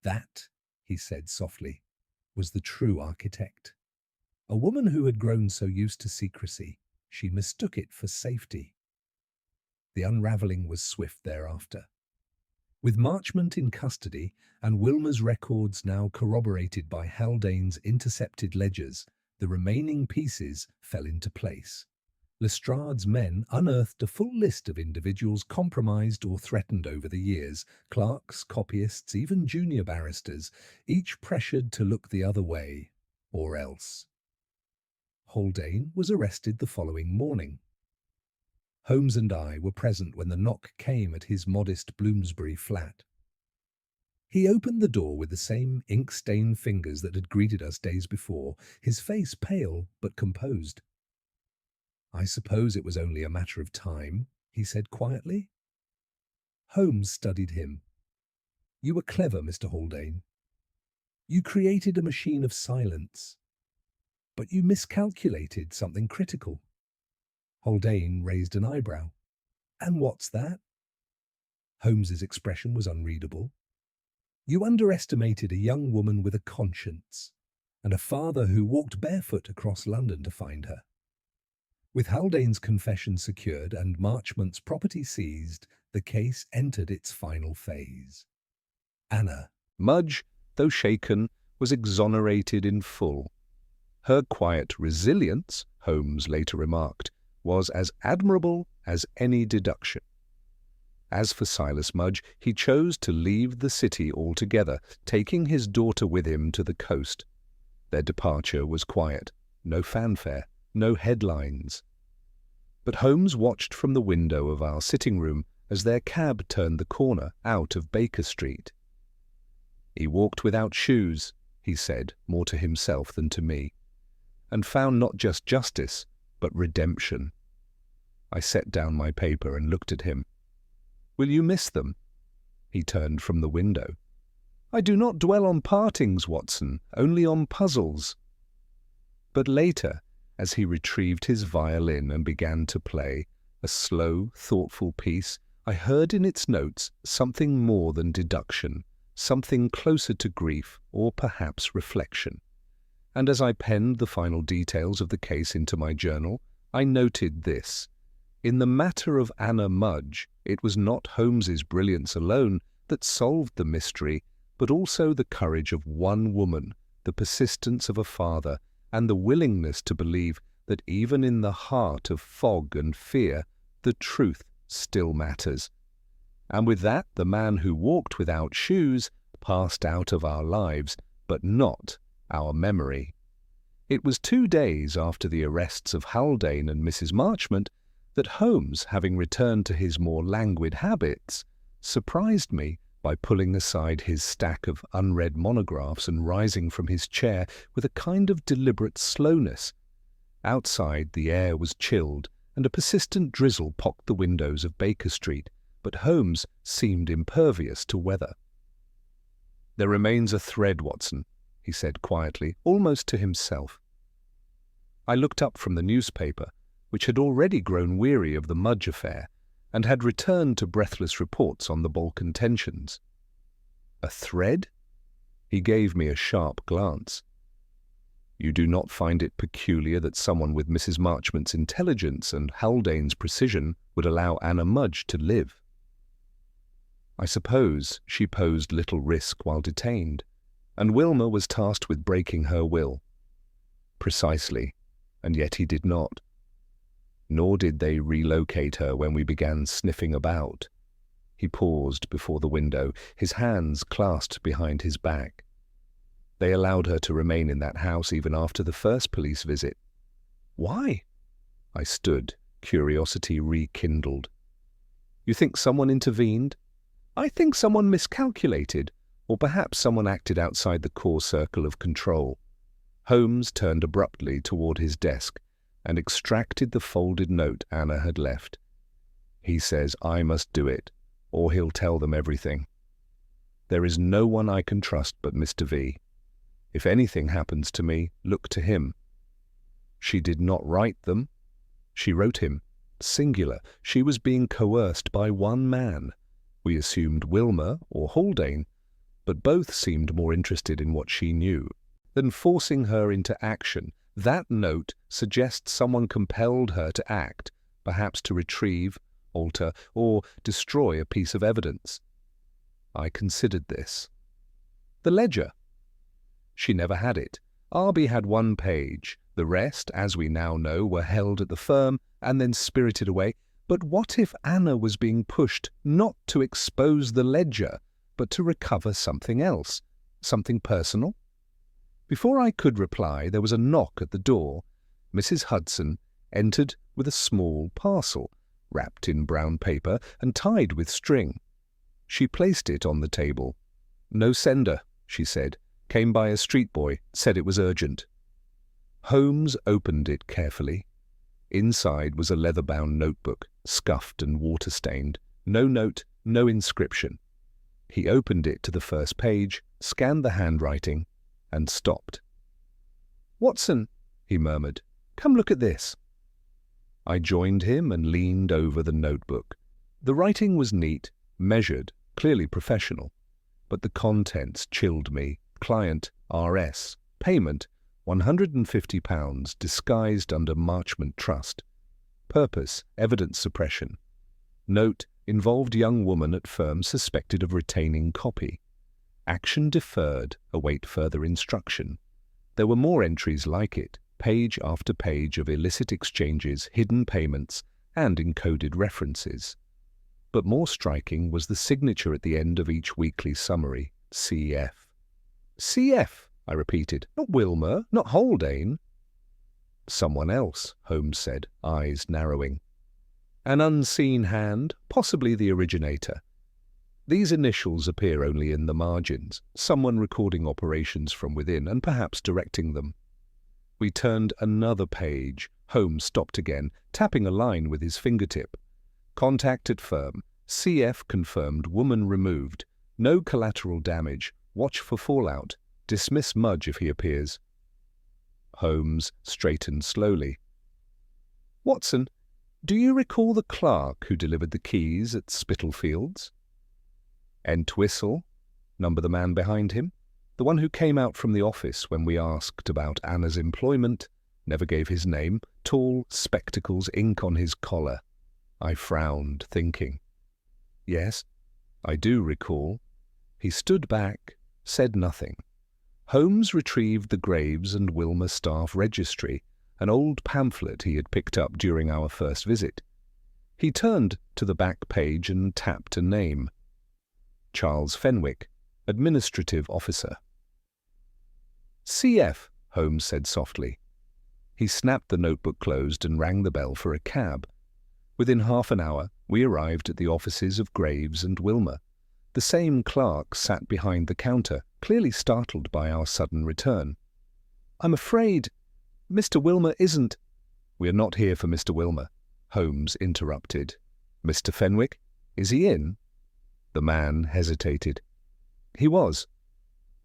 "That," he said softly, "was the true architect. A woman who had grown so used to secrecy, she mistook it for safety." The unravelling was swift thereafter. With Marchmont in custody and Wilmer's records now corroborated by Haldane's intercepted ledgers, the remaining pieces fell into place. Lestrade's men unearthed a full list of individuals compromised or threatened over the years: clerks, copyists, even junior barristers, each pressured to look the other way, or else. Haldane was arrested the following morning. Holmes and I were present when the knock came at his modest Bloomsbury flat. He opened the door with the same ink-stained fingers that had greeted us days before, his face pale but composed. "I suppose it was only a matter of time," he said quietly. Holmes studied him. "You were clever, Mr. Haldane. You created a machine of silence. But you miscalculated something critical." Haldane raised an eyebrow. "And what's that?" Holmes's expression was unreadable. "You underestimated a young woman with a conscience, and a father who walked barefoot across London to find her." With Haldane's confession secured and Marchmont's property seized, the case entered its final phase. Anna Mudge, though shaken, was exonerated in full. Her quiet resilience, Holmes later remarked, was as admirable as any deduction. As for Silas Mudge, he chose to leave the city altogether, taking his daughter with him to the coast. Their departure was quiet, no fanfare, no headlines. But Holmes watched from the window of our sitting room as their cab turned the corner out of Baker Street. "He walked without shoes," he said, more to himself than to me, "and found not just justice, but redemption." I set down my paper and looked at him. "Will you miss them?" He turned from the window. "I do not dwell on partings, Watson, only on puzzles." But later, as he retrieved his violin and began to play, a slow, thoughtful piece, I heard in its notes something more than deduction, something closer to grief or perhaps reflection. And as I penned the final details of the case into my journal, I noted this. In the matter of Anna Mudge, it was not Holmes's brilliance alone that solved the mystery, but also the courage of one woman, the persistence of a father, and the willingness to believe that even in the heart of fog and fear, the truth still matters. And with that, the man who walked without shoes passed out of our lives, but not our memory. It was 2 days after the arrests of Haldane and Mrs. Marchmont that Holmes, having returned to his more languid habits, surprised me by pulling aside his stack of unread monographs and rising from his chair with a kind of deliberate slowness. Outside, the air was chilled, and a persistent drizzle pocked the windows of Baker Street, but Holmes seemed impervious to weather. "There remains a thread, Watson," he said quietly, almost to himself. I looked up from the newspaper, which had already grown weary of the Mudge affair, and had returned to breathless reports on the Balkan tensions. "A thread?" He gave me a sharp glance. "You do not find it peculiar that someone with Mrs. Marchmont's intelligence and Haldane's precision would allow Anna Mudge to live?" "I suppose she posed little risk while detained, and Wilmer was tasked with breaking her will." "Precisely, and yet he did not. Nor did they relocate her when we began sniffing about." He paused before the window, his hands clasped behind his back. "They allowed her to remain in that house even after the first police visit." "Why?" I stood, curiosity rekindled. "You think someone intervened?" "I think someone miscalculated, or perhaps someone acted outside the core circle of control." Holmes turned abruptly toward his desk and extracted the folded note Anna had left. "He says I must do it, or he'll tell them everything. There is no one I can trust but Mr. V. If anything happens to me, look to him." She did not write them. She wrote him. Singular. She was being coerced by one man. We assumed Wilmer or Haldane, but both seemed more interested in what she knew than forcing her into action. That note suggests someone compelled her to act, perhaps to retrieve, alter, or destroy a piece of evidence. I considered this. The ledger. She never had it. Arby had 1 page. The rest, as we now know, were held at the firm and then spirited away. But what if Anna was being pushed not to expose the ledger, but to recover something else, something personal? Before I could reply, there was a knock at the door. Mrs. Hudson entered with a small parcel, wrapped in brown paper and tied with string. She placed it on the table. "No sender," she said. "Came by a street boy, said it was urgent." Holmes opened it carefully. Inside was a leather-bound notebook, scuffed and water-stained. No note, no inscription. He opened it to the first page, scanned the handwriting, and stopped. "Watson," he murmured, "come look at this." I joined him and leaned over the notebook. The writing was neat, measured, clearly professional, but the contents chilled me. Client, R.S. Payment, £150, disguised under Marchmont Trust. Purpose, evidence suppression. Note, involved young woman at firm suspected of retaining copy. Action deferred, await further instruction. There were more entries like it, page after page of illicit exchanges, hidden payments, and encoded references. But more striking was the signature at the end of each weekly summary, CF. CF, I repeated. Not Wilmer, not Haldane. Someone else, Holmes said, eyes narrowing. An unseen hand, possibly the originator. These initials appear only in the margins, someone recording operations from within and perhaps directing them. We turned another page. Holmes stopped again, tapping a line with his fingertip. Contact at firm. CF confirmed, woman removed. No collateral damage. Watch for fallout. Dismiss Mudge if he appears. Holmes straightened slowly. Watson, do you recall the clerk who delivered the keys at Spitalfields? Entwistle, number the man behind him, the one who came out from the office when we asked about Anna's employment, never gave his name, tall, spectacles, ink on his collar. I frowned, thinking. Yes, I do recall. He stood back, said nothing. Holmes retrieved the Graves and Wilmer staff registry, an old pamphlet he had picked up during our first visit. He turned to the back page and tapped a name. Charles Fenwick, Administrative Officer. CF, Holmes said softly. He snapped the notebook closed and rang the bell for a cab. Within half an hour, we arrived at the offices of Graves and Wilmer. The same clerk sat behind the counter, clearly startled by our sudden return. I'm afraid Mr. Wilmer isn't. We are not here for Mr. Wilmer, Holmes interrupted. Mr. Fenwick, is he in? The man hesitated. He was,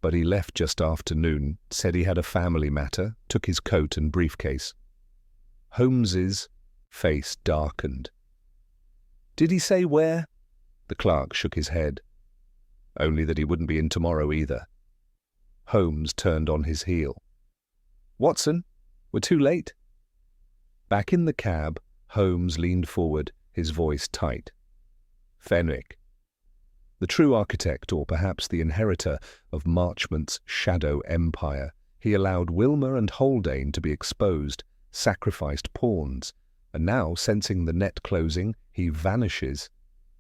but he left just after noon, said he had a family matter, took his coat and briefcase. Holmes's face darkened. Did he say where? The clerk shook his head. Only that he wouldn't be in tomorrow either. Holmes turned on his heel. Watson, we're too late. Back in the cab, Holmes leaned forward, his voice tight. Fenwick. The true architect, or perhaps the inheritor, of Marchmont's shadow empire, he allowed Wilmer and Haldane to be exposed, sacrificed pawns, and now, sensing the net closing, he vanishes.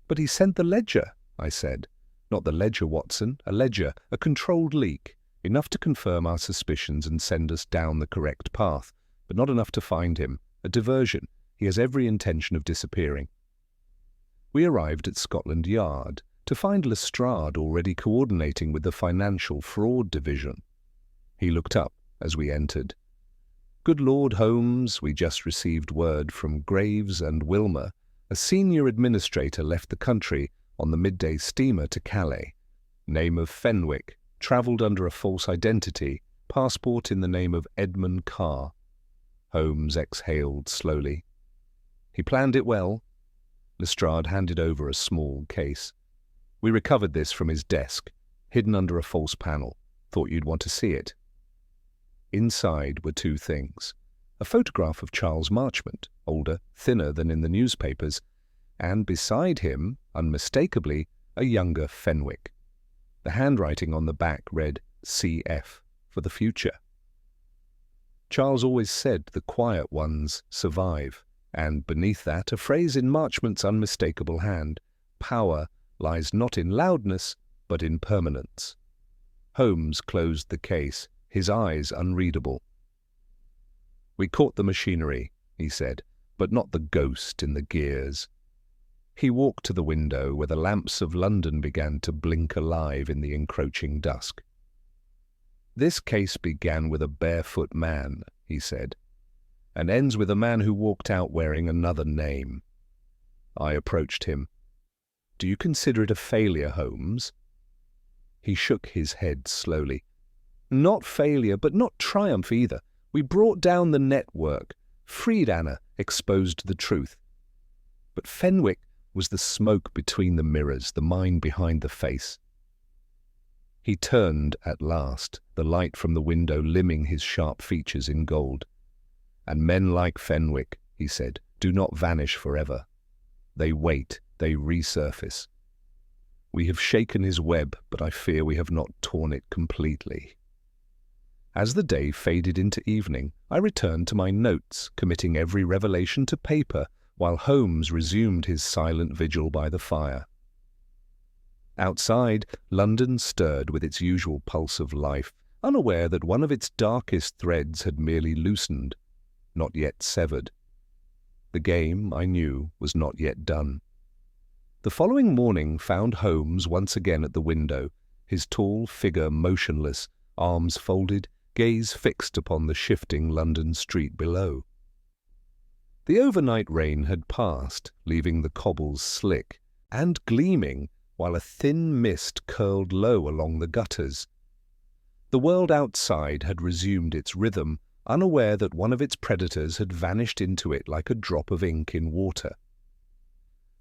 But he sent the ledger, I said. Not the ledger, Watson, a ledger, a controlled leak, enough to confirm our suspicions and send us down the correct path, but not enough to find him, a diversion. He has every intention of disappearing. We arrived at Scotland Yard, to find Lestrade already coordinating with the Financial Fraud Division. He looked up as we entered. Good Lord Holmes, we just received word from Graves and Wilmer. A senior administrator left the country on the midday steamer to Calais. Name of Fenwick, travelled under a false identity, passport in the name of Edmund Carr. Holmes exhaled slowly. He planned it well. Lestrade handed over a small case. We recovered this from his desk, hidden under a false panel. Thought you'd want to see it. Inside were two things. A photograph of Charles Marchmont, older, thinner than in the newspapers, and beside him, unmistakably, a younger Fenwick. The handwriting on the back read CF, for the future. Charles always said the quiet ones survive, and beneath that a phrase in Marchmont's unmistakable hand, power lies not in loudness, but in permanence. Holmes closed the case, his eyes unreadable. We caught the machinery, he said, but not the ghost in the gears. He walked to the window where the lamps of London began to blink alive in the encroaching dusk. This case began with a barefoot man, he said, and ends with a man who walked out wearing another name. I approached him. Do you consider it a failure, Holmes? He shook his head slowly. Not failure, but not triumph either. We brought down the network, freed Anna, exposed the truth. But Fenwick was the smoke between the mirrors, the mind behind the face. He turned at last, the light from the window limning his sharp features in gold. And men like Fenwick, he said, do not vanish forever. They wait, they resurface. We have shaken his web, but I fear we have not torn it completely. As the day faded into evening, I returned to my notes, committing every revelation to paper, while Holmes resumed his silent vigil by the fire. Outside, London stirred with its usual pulse of life, unaware that one of its darkest threads had merely loosened, not yet severed. The game, I knew, was not yet done. The following morning found Holmes once again at the window, his tall figure motionless, arms folded, gaze fixed upon the shifting London street below. The overnight rain had passed, leaving the cobbles slick and gleaming, while a thin mist curled low along the gutters. The world outside had resumed its rhythm, unaware that one of its predators had vanished into it like a drop of ink in water.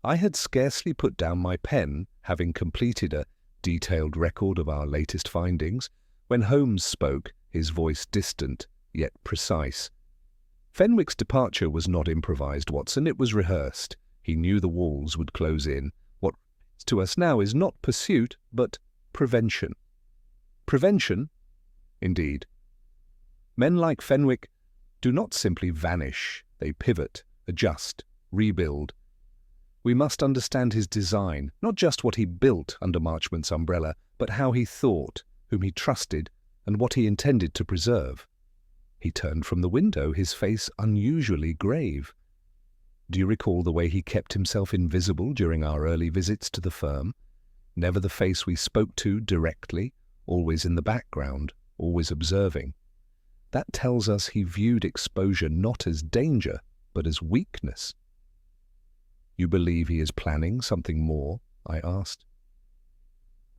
I had scarcely put down my pen, having completed a detailed record of our latest findings, when Holmes spoke, his voice distant, yet precise. Fenwick's departure was not improvised, Watson, it was rehearsed. He knew the walls would close in. What to us now is not pursuit, but prevention. Prevention? Indeed. Men like Fenwick do not simply vanish, they pivot, adjust, rebuild. We must understand his design, not just what he built under Marchmont's umbrella, but how he thought, whom he trusted, and what he intended to preserve. He turned from the window, his face unusually grave. Do you recall the way he kept himself invisible during our early visits to the firm? Never the face we spoke to directly, always in the background, always observing. That tells us he viewed exposure not as danger, but as weakness. You believe he is planning something more? I asked.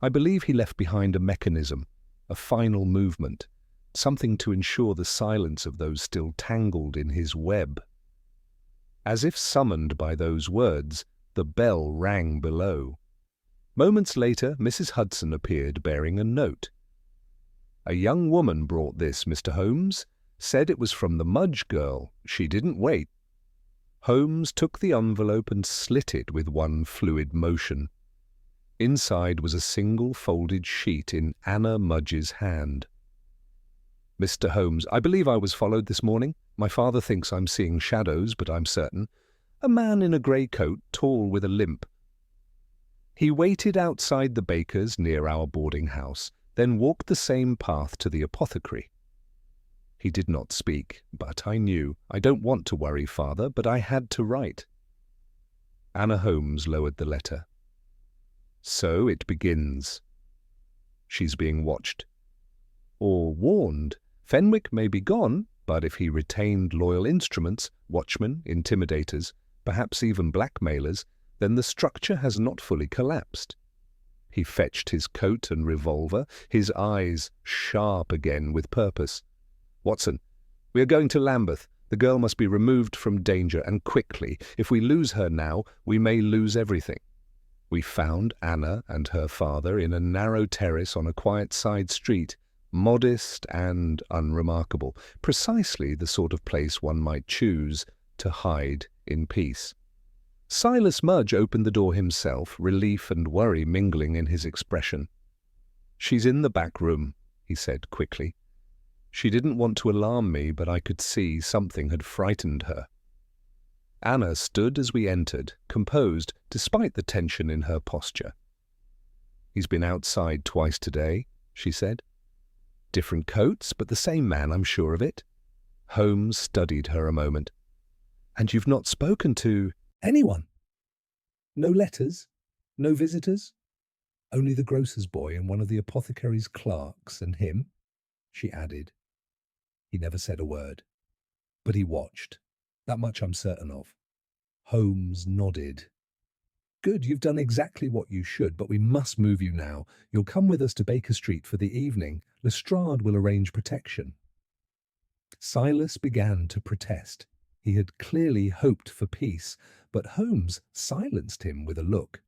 I believe he left behind a mechanism, a final movement, something to ensure the silence of those still tangled in his web. As if summoned by those words, the bell rang below. Moments later, Mrs. Hudson appeared bearing a note. A young woman brought this, Mr. Holmes. Said it was from the Mudge girl. She didn't wait. Holmes took the envelope and slit it with one fluid motion. Inside was a single folded sheet in Anna Mudge's hand. Mr. Holmes, I believe I was followed this morning. My father thinks I'm seeing shadows, but I'm certain. A man in a grey coat, tall with a limp. He waited outside the baker's near our boarding house, then walked the same path to the apothecary. He did not speak, but I knew. I don't want to worry, Father, but I had to write. Anna Holmes lowered the letter. So it begins. She's being watched. Or warned. Fenwick may be gone, but if he retained loyal instruments, watchmen, intimidators, perhaps even blackmailers, then the structure has not fully collapsed. He fetched his coat and revolver, his eyes sharp again with purpose. Watson, we are going to Lambeth. The girl must be removed from danger, and quickly. If we lose her now, we may lose everything. We found Anna and her father in a narrow terrace on a quiet side street, modest and unremarkable, precisely the sort of place one might choose to hide in peace. Silas Mudge opened the door himself, relief and worry mingling in his expression. She's in the back room, he said quickly. She didn't want to alarm me, but I could see something had frightened her. Anna stood as we entered, composed, despite the tension in her posture. He's been outside twice today, she said. Different coats, but the same man, I'm sure of it. Holmes studied her a moment. And you've not spoken to anyone? No letters? No visitors? Only the grocer's boy and one of the apothecary's clerks and him, she added. He never said a word, but he watched. That much I'm certain of. Holmes nodded. Good, you've done exactly what you should, but we must move you now. You'll come with us to Baker Street for the evening. Lestrade will arrange protection. Silas began to protest. He had clearly hoped for peace, but Holmes silenced him with a look.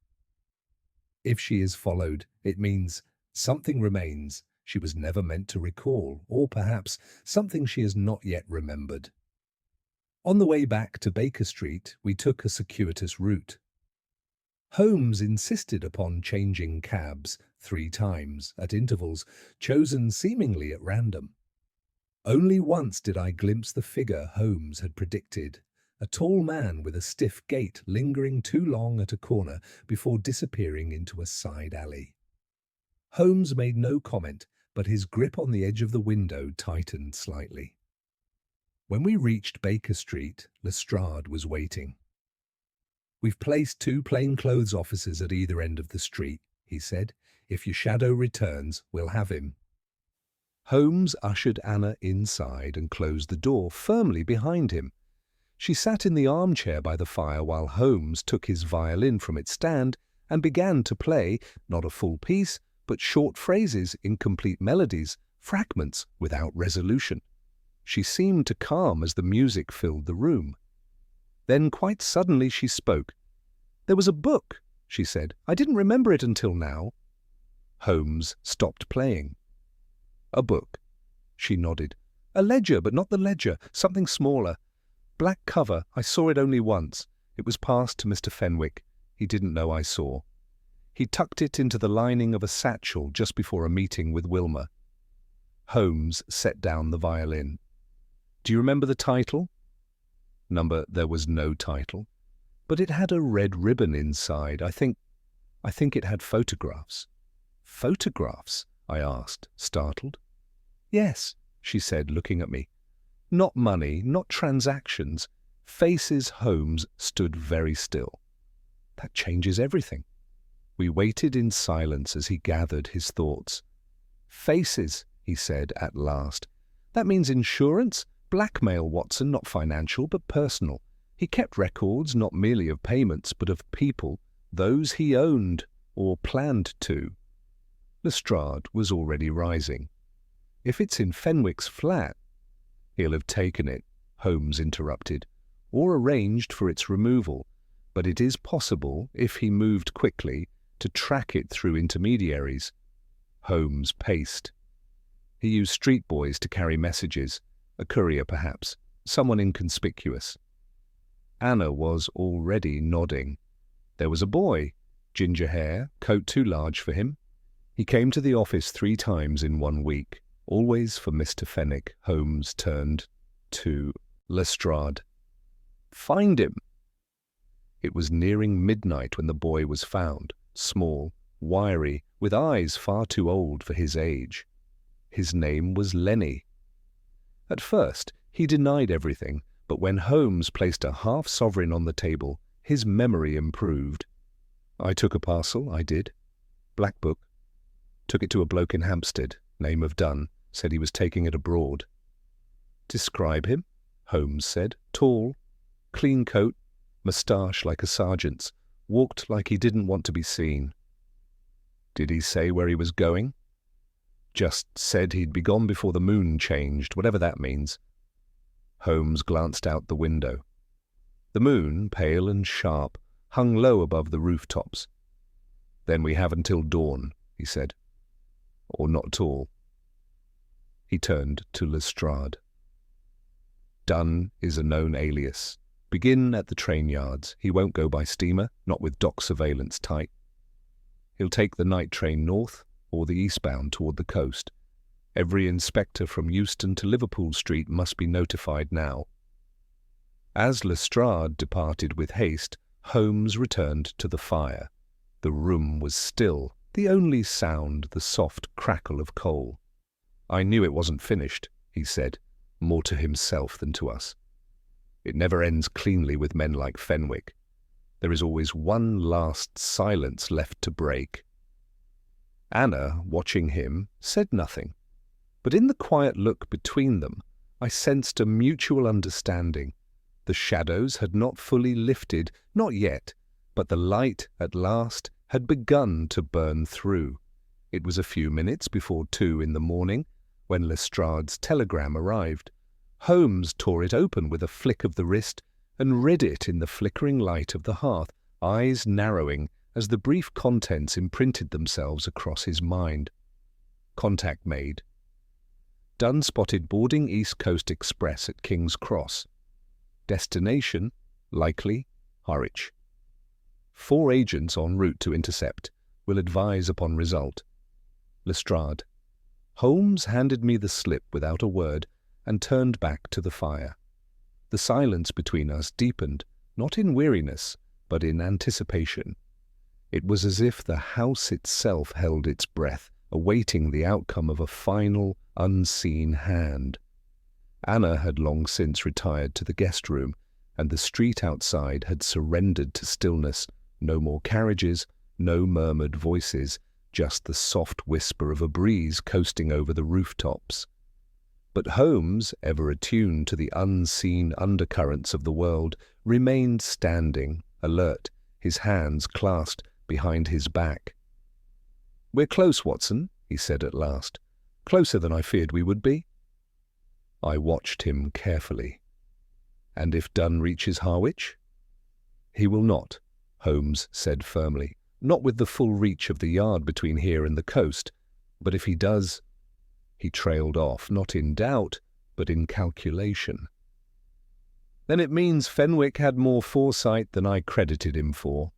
If she is followed, it means something remains she was never meant to recall, or perhaps something she has not yet remembered. On the way back to Baker Street, we took a circuitous route. Holmes insisted upon changing cabs 3 times, at intervals, chosen seemingly at random. Only once did I glimpse the figure Holmes had predicted, a tall man with a stiff gait lingering too long at a corner before disappearing into a side alley. Holmes made no comment, but his grip on the edge of the window tightened slightly. When we reached Baker Street, Lestrade was waiting. "We've placed 2 plainclothes officers at either end of the street," he said. "If your shadow returns, we'll have him." Holmes ushered Anna inside and closed the door firmly behind him. She sat in the armchair by the fire while Holmes took his violin from its stand and began to play, not a full piece, but short phrases, incomplete melodies, fragments without resolution. She seemed to calm as the music filled the room. Then quite suddenly she spoke. "There was a book," she said. "I didn't remember it until now." Holmes stopped playing. "A book?" She nodded. "A ledger, but not the ledger, something smaller. Black cover. I saw it only once. It was passed to Mr. Fenwick. He didn't know I saw. He tucked it into the lining of a satchel just before a meeting with Wilma." Holmes set down the violin. "Do you remember the title?" There was no title, but it had a red ribbon inside. I think it had photographs." "Photographs?" I asked, startled. "Yes," she said, looking at me. "Not money, not transactions. Faces." Holmes stood very still. "That changes everything." We waited in silence as he gathered his thoughts. "Faces," he said at last. "That means insurance? Blackmail, Watson, not financial, but personal. He kept records not merely of payments, but of people, those he owned or planned to." Lestrade was already rising. "If it's in Fenwick's flat—" "He'll have taken it," Holmes interrupted, "or arranged for its removal, but it is possible, if he moved quickly, to track it through intermediaries." Holmes paced. "He used street boys to carry messages, a courier perhaps, someone inconspicuous." Anna was already nodding. "There was a boy, ginger hair, coat too large for him. He came to the office 3 times in 1 week, always for Mr. Fenwick." Holmes turned to Lestrade. "Find him." It was nearing midnight when the boy was found, small, wiry, with eyes far too old for his age. His name was Lenny. At first, he denied everything, but when Holmes placed a half-sovereign on the table, his memory improved. "I took a parcel, I did. Black book. Took it to a bloke in Hampstead, name of Dunn, said he was taking it abroad." "Describe him," Holmes said. "Tall, clean coat, moustache like a sergeant's, walked like he didn't want to be seen." "Did he say where he was going?" "Just said he'd be gone before the moon changed, whatever that means." Holmes glanced out the window. The moon, pale and sharp, hung low above the rooftops. "Then we have until dawn," he said. "Or not at all." He turned to Lestrade. "Dunn is a known alias. Begin at the train yards. He won't go by steamer, not with dock surveillance tight. He'll take the night train north or the eastbound toward the coast. Every inspector from Euston to Liverpool Street must be notified now." As Lestrade departed with haste, Holmes returned to the fire. The room was still, the only sound the soft crackle of coal. "I knew it wasn't finished," he said, more to himself than to us. "It never ends cleanly with men like Fenwick. There is always one last silence left to break." Anna, watching him, said nothing, but in the quiet look between them, I sensed a mutual understanding. The shadows had not fully lifted, not yet, but the light, at last, had begun to burn through. It was a few minutes before 2 in the morning, when Lestrade's telegram arrived. Holmes tore it open with a flick of the wrist and read it in the flickering light of the hearth, eyes narrowing as the brief contents imprinted themselves across his mind. Contact made. Dunn spotted boarding East Coast Express at King's Cross. Destination, likely, Harwich. 4 agents en route to intercept. Will advise upon result. Lestrade. Holmes handed me the slip without a word and turned back to the fire. The silence between us deepened, not in weariness, but in anticipation. It was as if the house itself held its breath, awaiting the outcome of a final, unseen hand. Anna had long since retired to the guest room, and the street outside had surrendered to stillness. No more carriages, no murmured voices, just the soft whisper of a breeze coasting over the rooftops. But Holmes, ever attuned to the unseen undercurrents of the world, remained standing, alert, his hands clasped behind his back. "We're close, Watson," he said at last. "Closer than I feared we would be." I watched him carefully. "And if Dunn reaches Harwich?" "He will not," Holmes said firmly. "Not with the full reach of the yard between here and the coast. But if he does—" He trailed off, not in doubt, but in calculation. "Then it means Fenwick had more foresight than I credited him for."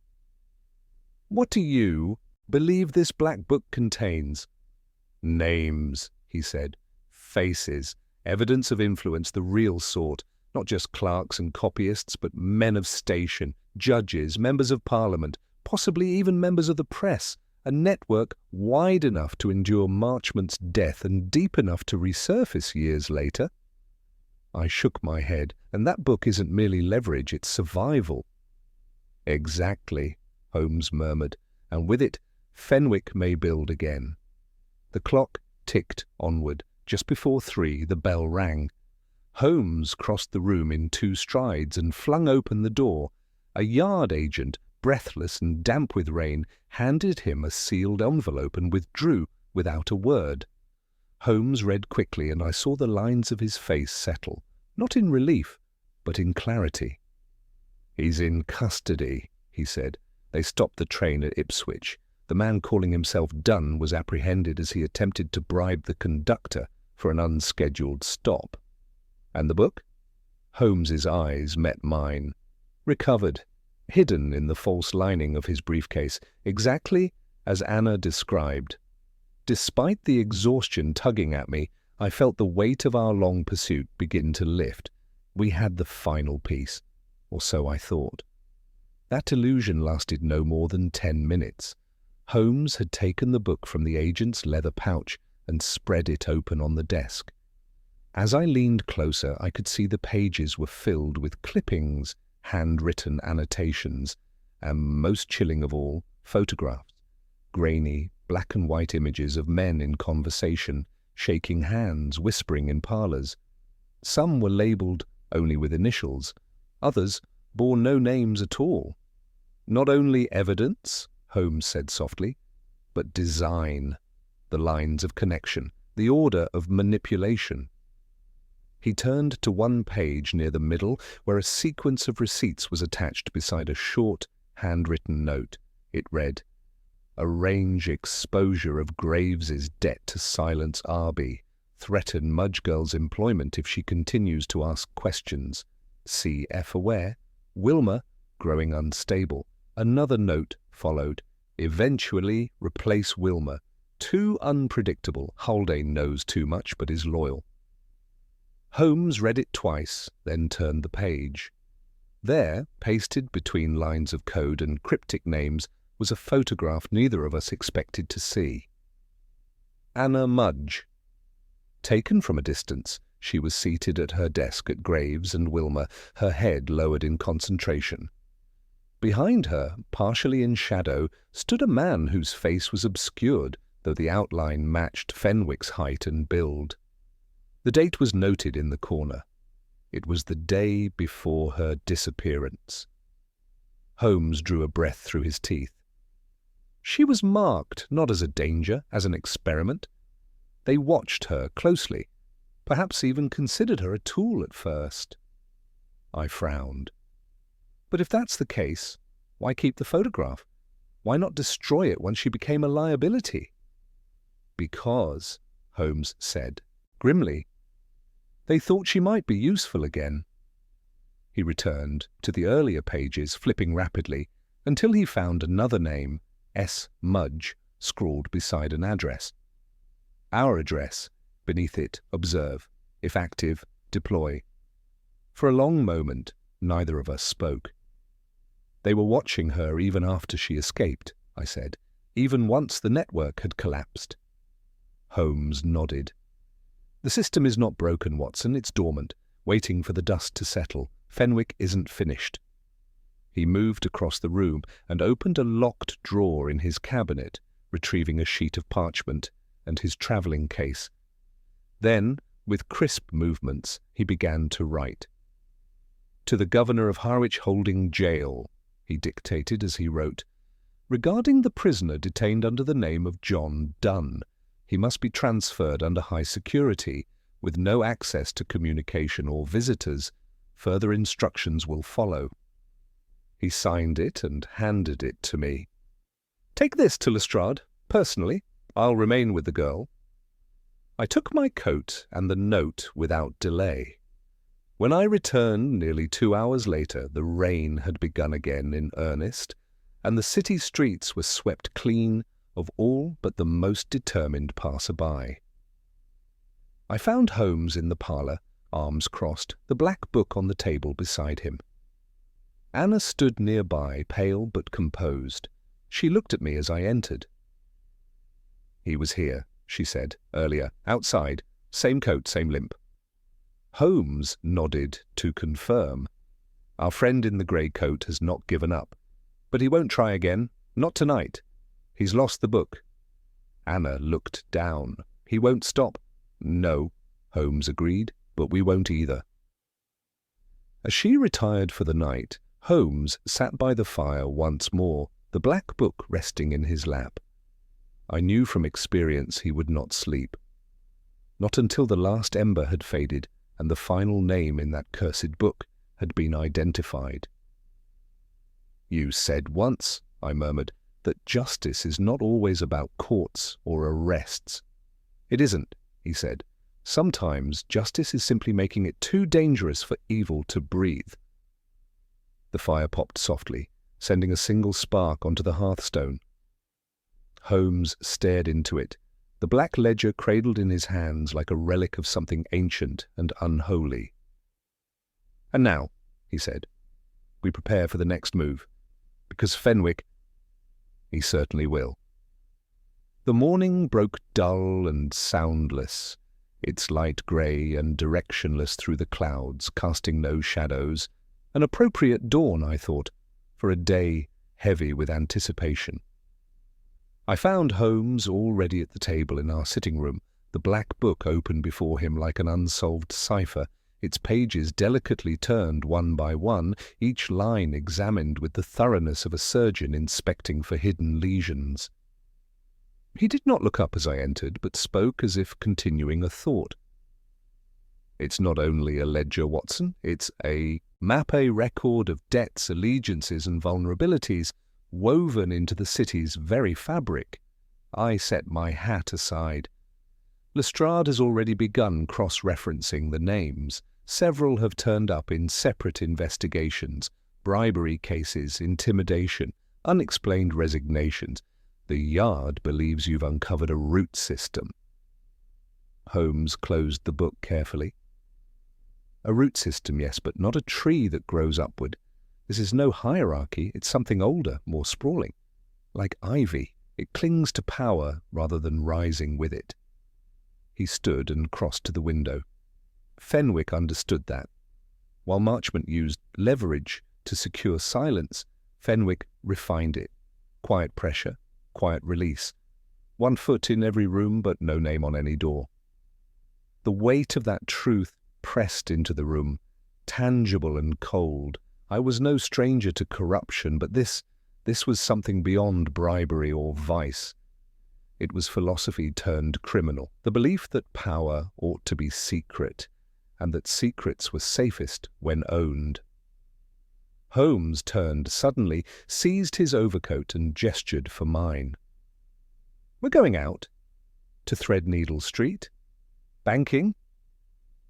"What do you believe this black book contains?" "Names," he said. "Faces. Evidence of influence, the real sort. Not just clerks and copyists, but men of station, judges, members of Parliament, possibly even members of the press. A network wide enough to endure Marchmont's death and deep enough to resurface years later." I shook my head. "And that book isn't merely leverage, it's survival." "Exactly," Holmes murmured, "and with it, Fenwick may build again." The clock ticked onward. Just before 3, the bell rang. Holmes crossed the room in 2 strides and flung open the door. A yard agent, breathless and damp with rain, handed him a sealed envelope and withdrew without a word. Holmes read quickly, and I saw the lines of his face settle, not in relief, but in clarity. "He's in custody," he said. "They stopped the train at Ipswich. The man calling himself Dunn was apprehended as he attempted to bribe the conductor for an unscheduled stop." "And the book?" Holmes's eyes met mine. "Recovered, hidden in the false lining of his briefcase, exactly as Anna described. Despite the exhaustion tugging at me, I felt the weight of our long pursuit begin to lift. We had the final piece, or so I thought. That illusion lasted no more than 10 minutes. Holmes had taken the book from the agent's leather pouch and spread it open on the desk. As I leaned closer, I could see the pages were filled with clippings, handwritten annotations, and, most chilling of all, photographs. Grainy, black and white images of men in conversation, shaking hands, whispering in parlours. Some were labelled only with initials. Others bore no names at all. "Not only evidence," Holmes said softly, "but design, the lines of connection, the order of manipulation." He turned to one page near the middle where a sequence of receipts was attached beside a short, handwritten note. It read, "Arrange exposure of Graves's debt to silence Arby. Threaten Mudgirl's employment if she continues to ask questions. C.F. aware. Wilmer, growing unstable." Another note followed. "Eventually replace Wilmer. Too unpredictable. Haldane knows too much but is loyal." Holmes read it twice, then turned the page. There, pasted between lines of code and cryptic names, was a photograph neither of us expected to see. Anna Mudge. Taken from a distance, she was seated at her desk at Graves and Wilmer, her head lowered in concentration. Behind her, partially in shadow, stood a man whose face was obscured, though the outline matched Fenwick's height and build. The date was noted in the corner. It was the day before her disappearance. Holmes drew a breath through his teeth. She was marked, not as a danger, as an experiment. They watched her closely, perhaps even considered her a tool at first. I frowned. But if that's the case, why keep the photograph? Why not destroy it once she became a liability? "Because," Holmes said, grimly, "they thought she might be useful again." He returned to the earlier pages, flipping rapidly, until he found another name, S. Mudge, scrawled beside an address. Our address, beneath it, observe. If active, deploy. For a long moment, neither of us spoke. "They were watching her even after she escaped," I said, "even once the network had collapsed." Holmes nodded. "The system is not broken, Watson. It's dormant, waiting for the dust to settle. Fenwick isn't finished." He moved across the room and opened a locked drawer in his cabinet, retrieving a sheet of parchment and his travelling case. Then, with crisp movements, he began to write. "To the Governor of Harwich Holding Jail," he dictated as he wrote, "regarding the prisoner detained under the name of John Dunn, he must be transferred under high security, with no access to communication or visitors. Further instructions will follow." He signed it and handed it to me. "Take this to Lestrade, personally. I'll remain with the girl." I took my coat and the note without delay. When I returned nearly 2 hours later, the rain had begun again in earnest, and the city streets were swept clean of all but the most determined passer-by. I found Holmes in the parlour, arms crossed, the black book on the table beside him. Anna stood nearby, pale but composed. She looked at me as I entered. "He was here," she said, "earlier, outside. Same coat, same limp." Holmes nodded to confirm. "Our friend in the grey coat has not given up. But he won't try again. Not tonight. He's lost the book." Anna looked down. "He won't stop." "No," Holmes agreed, "but we won't either." As she retired for the night, Holmes sat by the fire once more, the black book resting in his lap. I knew from experience he would not sleep. Not until the last ember had faded and the final name in that cursed book had been identified. "You said once," I murmured, "that justice is not always about courts or arrests." "It isn't," he said. "Sometimes justice is simply making it too dangerous for evil to breathe." The fire popped softly, sending a single spark onto the hearthstone. Holmes stared into it, the black ledger cradled in his hands like a relic of something ancient and unholy. "And now," he said, "we prepare for the next move. Because Fenwick, he certainly will." The morning broke dull and soundless, its light grey and directionless through the clouds, casting no shadows. An appropriate dawn, I thought, for a day heavy with anticipation. I found Holmes already at the table in our sitting room, the black book open before him like an unsolved cipher, its pages delicately turned one by one, each line examined with the thoroughness of a surgeon inspecting for hidden lesions. He did not look up as I entered, but spoke as if continuing a thought. "It's not only a ledger, Watson, it's a record of debts, allegiances and vulnerabilities, woven into the city's very fabric." I set my hat aside. Lestrade has already begun cross-referencing the names. Several have turned up in separate investigations, bribery cases, intimidation, unexplained resignations. The Yard believes you've uncovered a root system. Holmes closed the book carefully. "A root system, yes, but not a tree that grows upward. This is no hierarchy, it's something older, more sprawling. Like ivy, it clings to power rather than rising with it." He stood and crossed to the window. Fenwick understood that. While Marchmont used leverage to secure silence, Fenwick refined it. Quiet pressure, quiet release. One foot in every room, but no name on any door. The weight of that truth pressed into the room, tangible and cold. I was no stranger to corruption, but this was something beyond bribery or vice. It was philosophy turned criminal, the belief that power ought to be secret, and that secrets were safest when owned. Holmes turned suddenly, seized his overcoat and gestured for mine. "We're going out. To Threadneedle Street. Banking.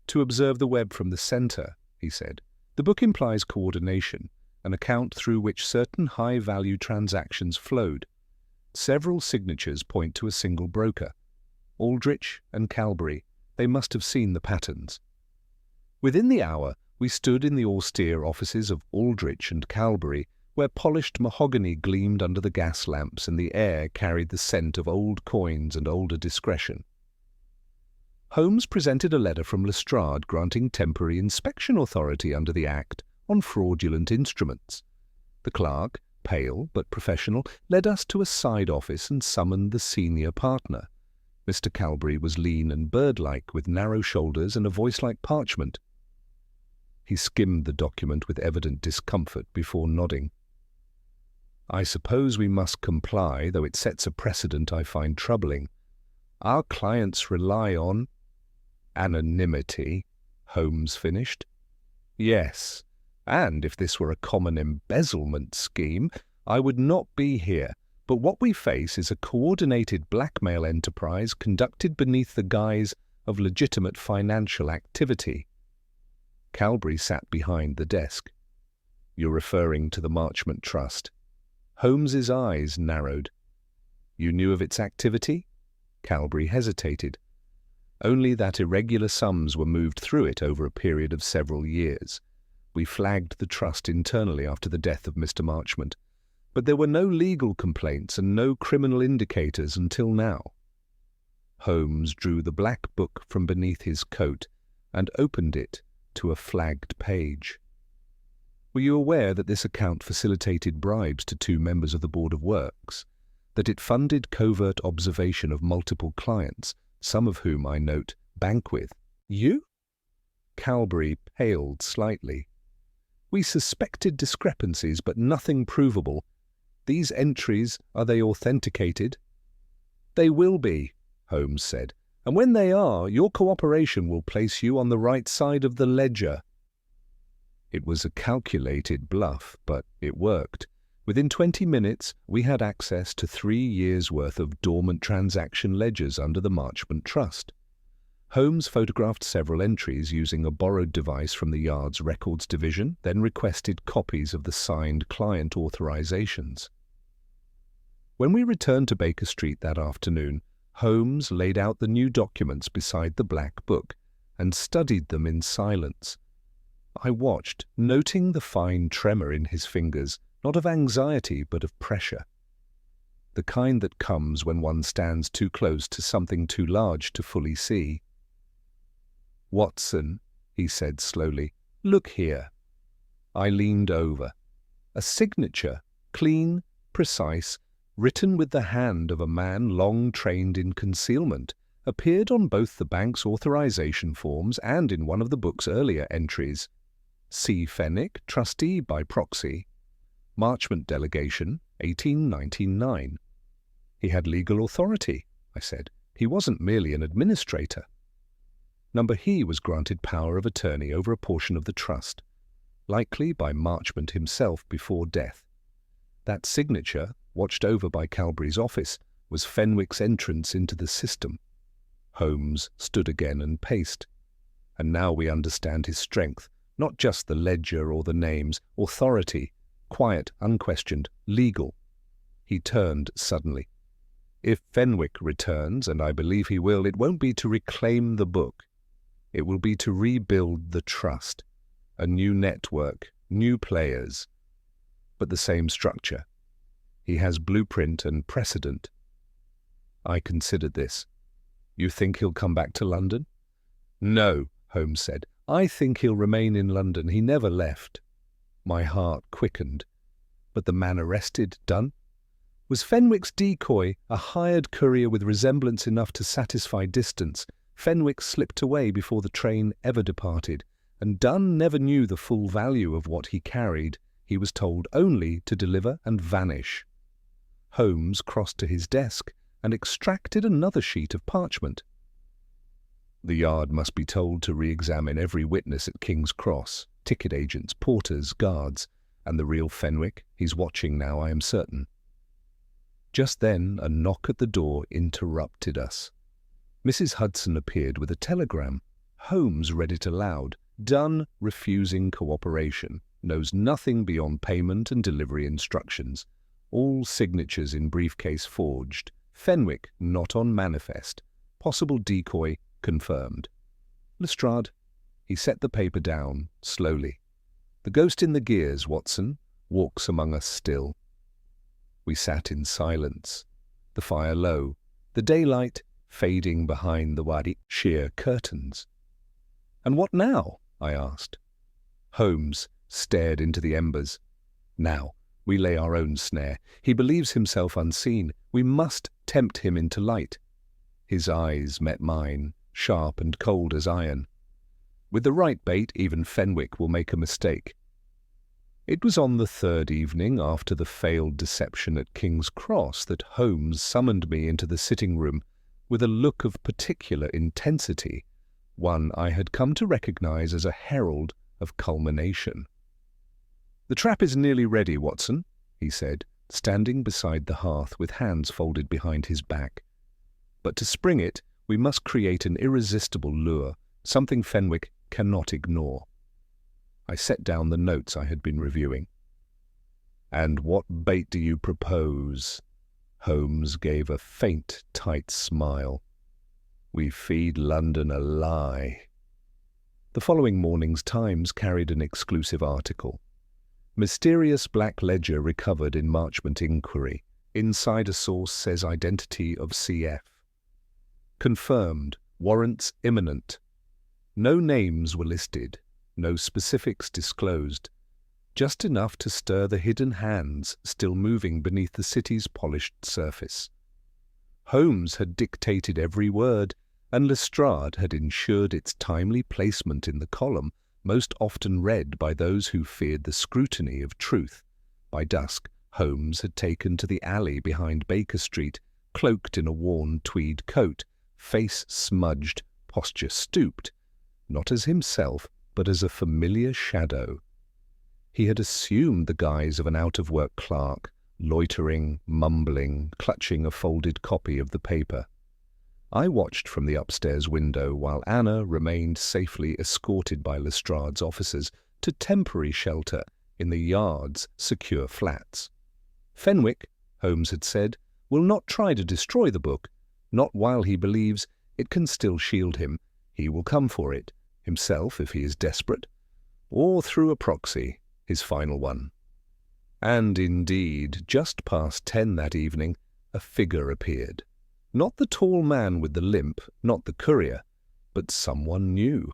To observe the web from the centre," he said. "The book implies coordination, an account through which certain high-value transactions flowed. Several signatures point to a single broker. Aldrich and Calbury. They must have seen the patterns." Within the hour, we stood in the austere offices of Aldrich and Calbury, where polished mahogany gleamed under the gas lamps and the air carried the scent of old coins and older discretion. Holmes presented a letter from Lestrade granting temporary inspection authority under the Act on fraudulent instruments. The clerk, pale but professional, led us to a side office and summoned the senior partner. Mr. Calbury was lean and bird-like, with narrow shoulders and a voice like parchment. He skimmed the document with evident discomfort before nodding. "I suppose we must comply, though it sets a precedent I find troubling. Our clients rely on—" "Anonymity," Holmes finished. "Yes, and if this were a common embezzlement scheme, I would not be here. But what we face is a coordinated blackmail enterprise conducted beneath the guise of legitimate financial activity." Calbury sat behind the desk. "You're referring to the Marchmont Trust?" Holmes's eyes narrowed. "You knew of its activity?" Calbury hesitated. "Only that irregular sums were moved through it over a period of several years. We flagged the trust internally after the death of Mr. Marchmont, but there were no legal complaints and no criminal indicators until now." Holmes drew the black book from beneath his coat and opened it to a flagged page. "Were you aware that this account facilitated bribes to 2 members of the Board of Works? That it funded covert observation of multiple clients, some of whom, I note, bank with?" "You?" Calbury paled slightly. "We suspected discrepancies, but nothing provable. These entries, are they authenticated?" "They will be," Holmes said, "and when they are, your cooperation will place you on the right side of the ledger." It was a calculated bluff, but it worked. Within 20 minutes, we had access to 3 years' worth of dormant transaction ledgers under the Marchmont Trust. Holmes photographed several entries using a borrowed device from the Yard's Records Division, then requested copies of the signed client authorizations. When we returned to Baker Street that afternoon, Holmes laid out the new documents beside the black book and studied them in silence. I watched, noting the fine tremor in his fingers, not of anxiety but of pressure. The kind that comes when one stands too close to something too large to fully see. "Watson," he said slowly, "look here." I leaned over. A signature, clean, precise, written with the hand of a man long trained in concealment, appeared on both the bank's authorization forms and in one of the book's earlier entries. C. Fenwick, trustee by proxy. Marchmont delegation, 1899. He had legal authority, I said. He wasn't merely an administrator. Number He was granted power of attorney over a portion of the trust, likely by Marchmont himself before death. That signature, watched over by Calbury's office, was Fenwick's entrance into the system. Holmes stood again and paced. And now we understand his strength, not just the ledger or the names, authority, quiet, unquestioned, legal. He turned suddenly. If Fenwick returns, and I believe he will, it won't be to reclaim the book. It will be to rebuild the trust. A new network, new players, but the same structure. He has blueprint and precedent. I considered this. You think he'll come back to London? No, Holmes said. I think he'll remain in London. He never left. My heart quickened. But the man arrested, done? Was Fenwick's decoy a hired courier with resemblance enough to satisfy distance? Fenwick slipped away before the train ever departed, and Dunn never knew the full value of what he carried. He was told only to deliver and vanish. Holmes crossed to his desk and extracted another sheet of parchment. The Yard must be told to re-examine every witness at King's Cross, ticket agents, porters, guards, and the real Fenwick. He's watching now, I am certain. Just then a knock at the door interrupted us. Mrs. Hudson appeared with a telegram. Holmes read it aloud. Dunn refusing cooperation. Knows nothing beyond payment and delivery instructions. All signatures in briefcase forged. Fenwick not on manifest. Possible decoy confirmed. Lestrade. He set the paper down, slowly. The ghost in the gears, Watson, walks among us still. We sat in silence, the fire low, the daylight fading behind the wadi sheer curtains. "And what now?" I asked. Holmes stared into the embers. "Now, we lay our own snare. He believes himself unseen. We must tempt him into light." His eyes met mine, sharp and cold as iron. "With the right bait, even Fenwick will make a mistake." It was on the third evening after the failed deception at King's Cross that Holmes summoned me into the sitting-room with a look of particular intensity, one I had come to recognize as a herald of culmination. "The trap is nearly ready, Watson," he said, standing beside the hearth with hands folded behind his back. "But to spring it, we must create an irresistible lure, something Fenwick cannot ignore." I set down the notes I had been reviewing. "And what bait do you propose?" Holmes gave a faint, tight smile. "We feed London a lie." The following morning's Times carried an exclusive article. "Mysterious black ledger recovered in Marchmont inquiry. Insider source says identity of CF. Confirmed. Warrants imminent." No names were listed, no specifics disclosed, just enough to stir the hidden hands still moving beneath the city's polished surface. Holmes had dictated every word, and Lestrade had ensured its timely placement in the column most often read by those who feared the scrutiny of truth. By dusk, Holmes had taken to the alley behind Baker Street, cloaked in a worn tweed coat, face smudged, posture stooped, not as himself, but as a familiar shadow. He had assumed the guise of an out-of-work clerk, loitering, mumbling, clutching a folded copy of the paper. I watched from the upstairs window while Anna remained safely escorted by Lestrade's officers to temporary shelter in the yard's secure flats. "Fenwick," Holmes had said, "will not try to destroy the book, not while he believes it can still shield him. He will come for it, himself if he is desperate, or through a proxy, his final one." And indeed, just past 10 that evening, a figure appeared. Not the tall man with the limp, not the courier, but someone new.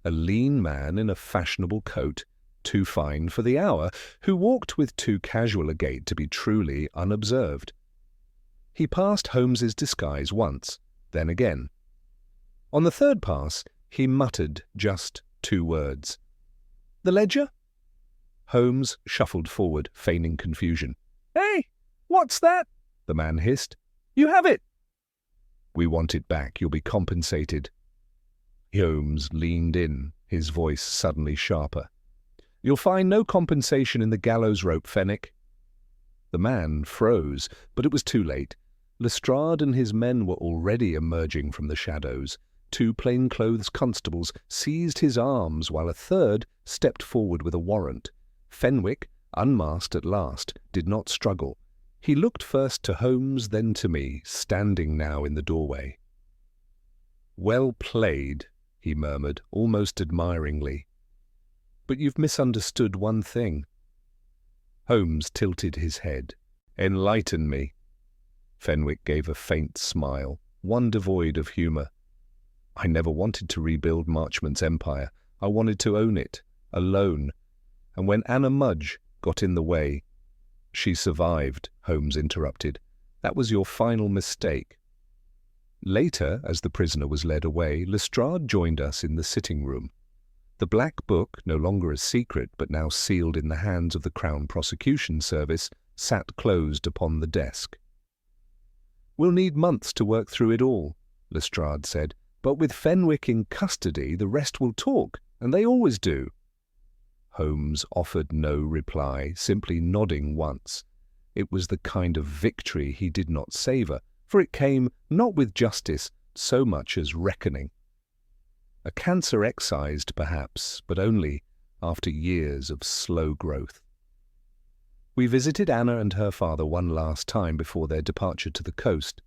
A lean man in a fashionable coat, too fine for the hour, who walked with too casual a gait to be truly unobserved. He passed Holmes's disguise once, then again. On the third pass, he muttered just 2 words. "The ledger?" Holmes shuffled forward, feigning confusion. "Hey, what's that?" the man hissed. "You have it!" "We want it back. You'll be compensated." Holmes leaned in, his voice suddenly sharper. "You'll find no compensation in the gallows rope, Fenwick." The man froze, but it was too late. Lestrade and his men were already emerging from the shadows. 2 plainclothes constables seized his arms while a third stepped forward with a warrant. Fenwick, unmasked at last, did not struggle. He looked first to Holmes, then to me, standing now in the doorway. "Well played," he murmured, almost admiringly. "But you've misunderstood one thing." Holmes tilted his head. "Enlighten me." Fenwick gave a faint smile, one devoid of humour. "I never wanted to rebuild Marchmont's empire. I wanted to own it, alone. And when Anna Mudge got in the way—" "She survived," Holmes interrupted. "That was your final mistake." Later, as the prisoner was led away, Lestrade joined us in the sitting-room. The black book, no longer a secret but now sealed in the hands of the Crown Prosecution Service, sat closed upon the desk. "We'll need months to work through it all," Lestrade said, "but with Fenwick in custody the rest will talk, and they always do." Holmes offered no reply, simply nodding once. It was the kind of victory he did not savour, for it came not with justice so much as reckoning. A cancer excised, perhaps, but only after years of slow growth. We visited Anna and her father one last time before their departure to the coast.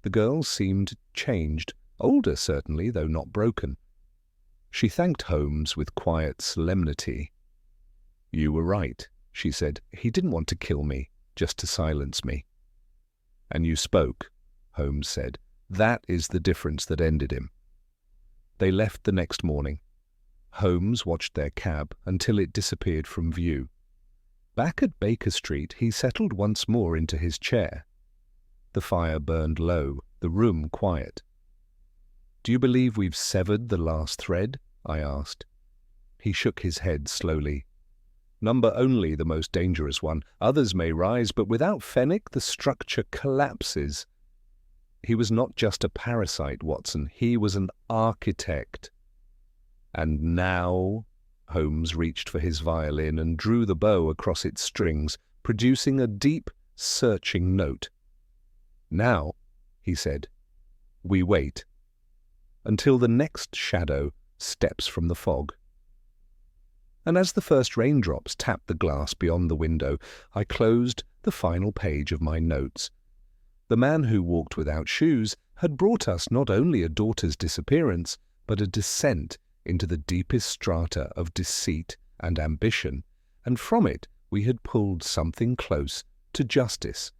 The girl seemed changed, older certainly, though not broken. She thanked Holmes with quiet solemnity. "You were right," she said. "He didn't want to kill me, just to silence me." "And you spoke," Holmes said. That is the difference that ended him. They left the next morning. Holmes watched their cab until it disappeared from view. Back at Baker Street, he settled once more into his chair. The fire burned low, the room quiet. "Do you believe we've severed the last thread?" I asked. He shook his head slowly. "Number only the most dangerous one. Others may rise, but without Fenwick the structure collapses." He was not just a parasite, Watson. He was an architect. And now, Holmes reached for his violin and drew the bow across its strings, producing a deep, searching note. "Now," he said, "we wait until the next shadow steps from the fog." And as the first raindrops tapped the glass beyond the window, I closed the final page of my notes. The man who walked without shoes had brought us not only a daughter's disappearance, but a descent into the deepest strata of deceit and ambition, and from it we had pulled something close to justice.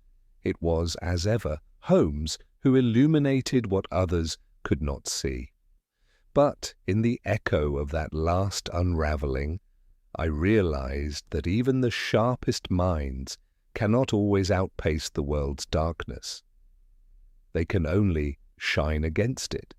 It was, as ever, Holmes who illuminated what others could not see. But in the echo of that last unravelling, I realized that even the sharpest minds cannot always outpace the world's darkness. They can only shine against it.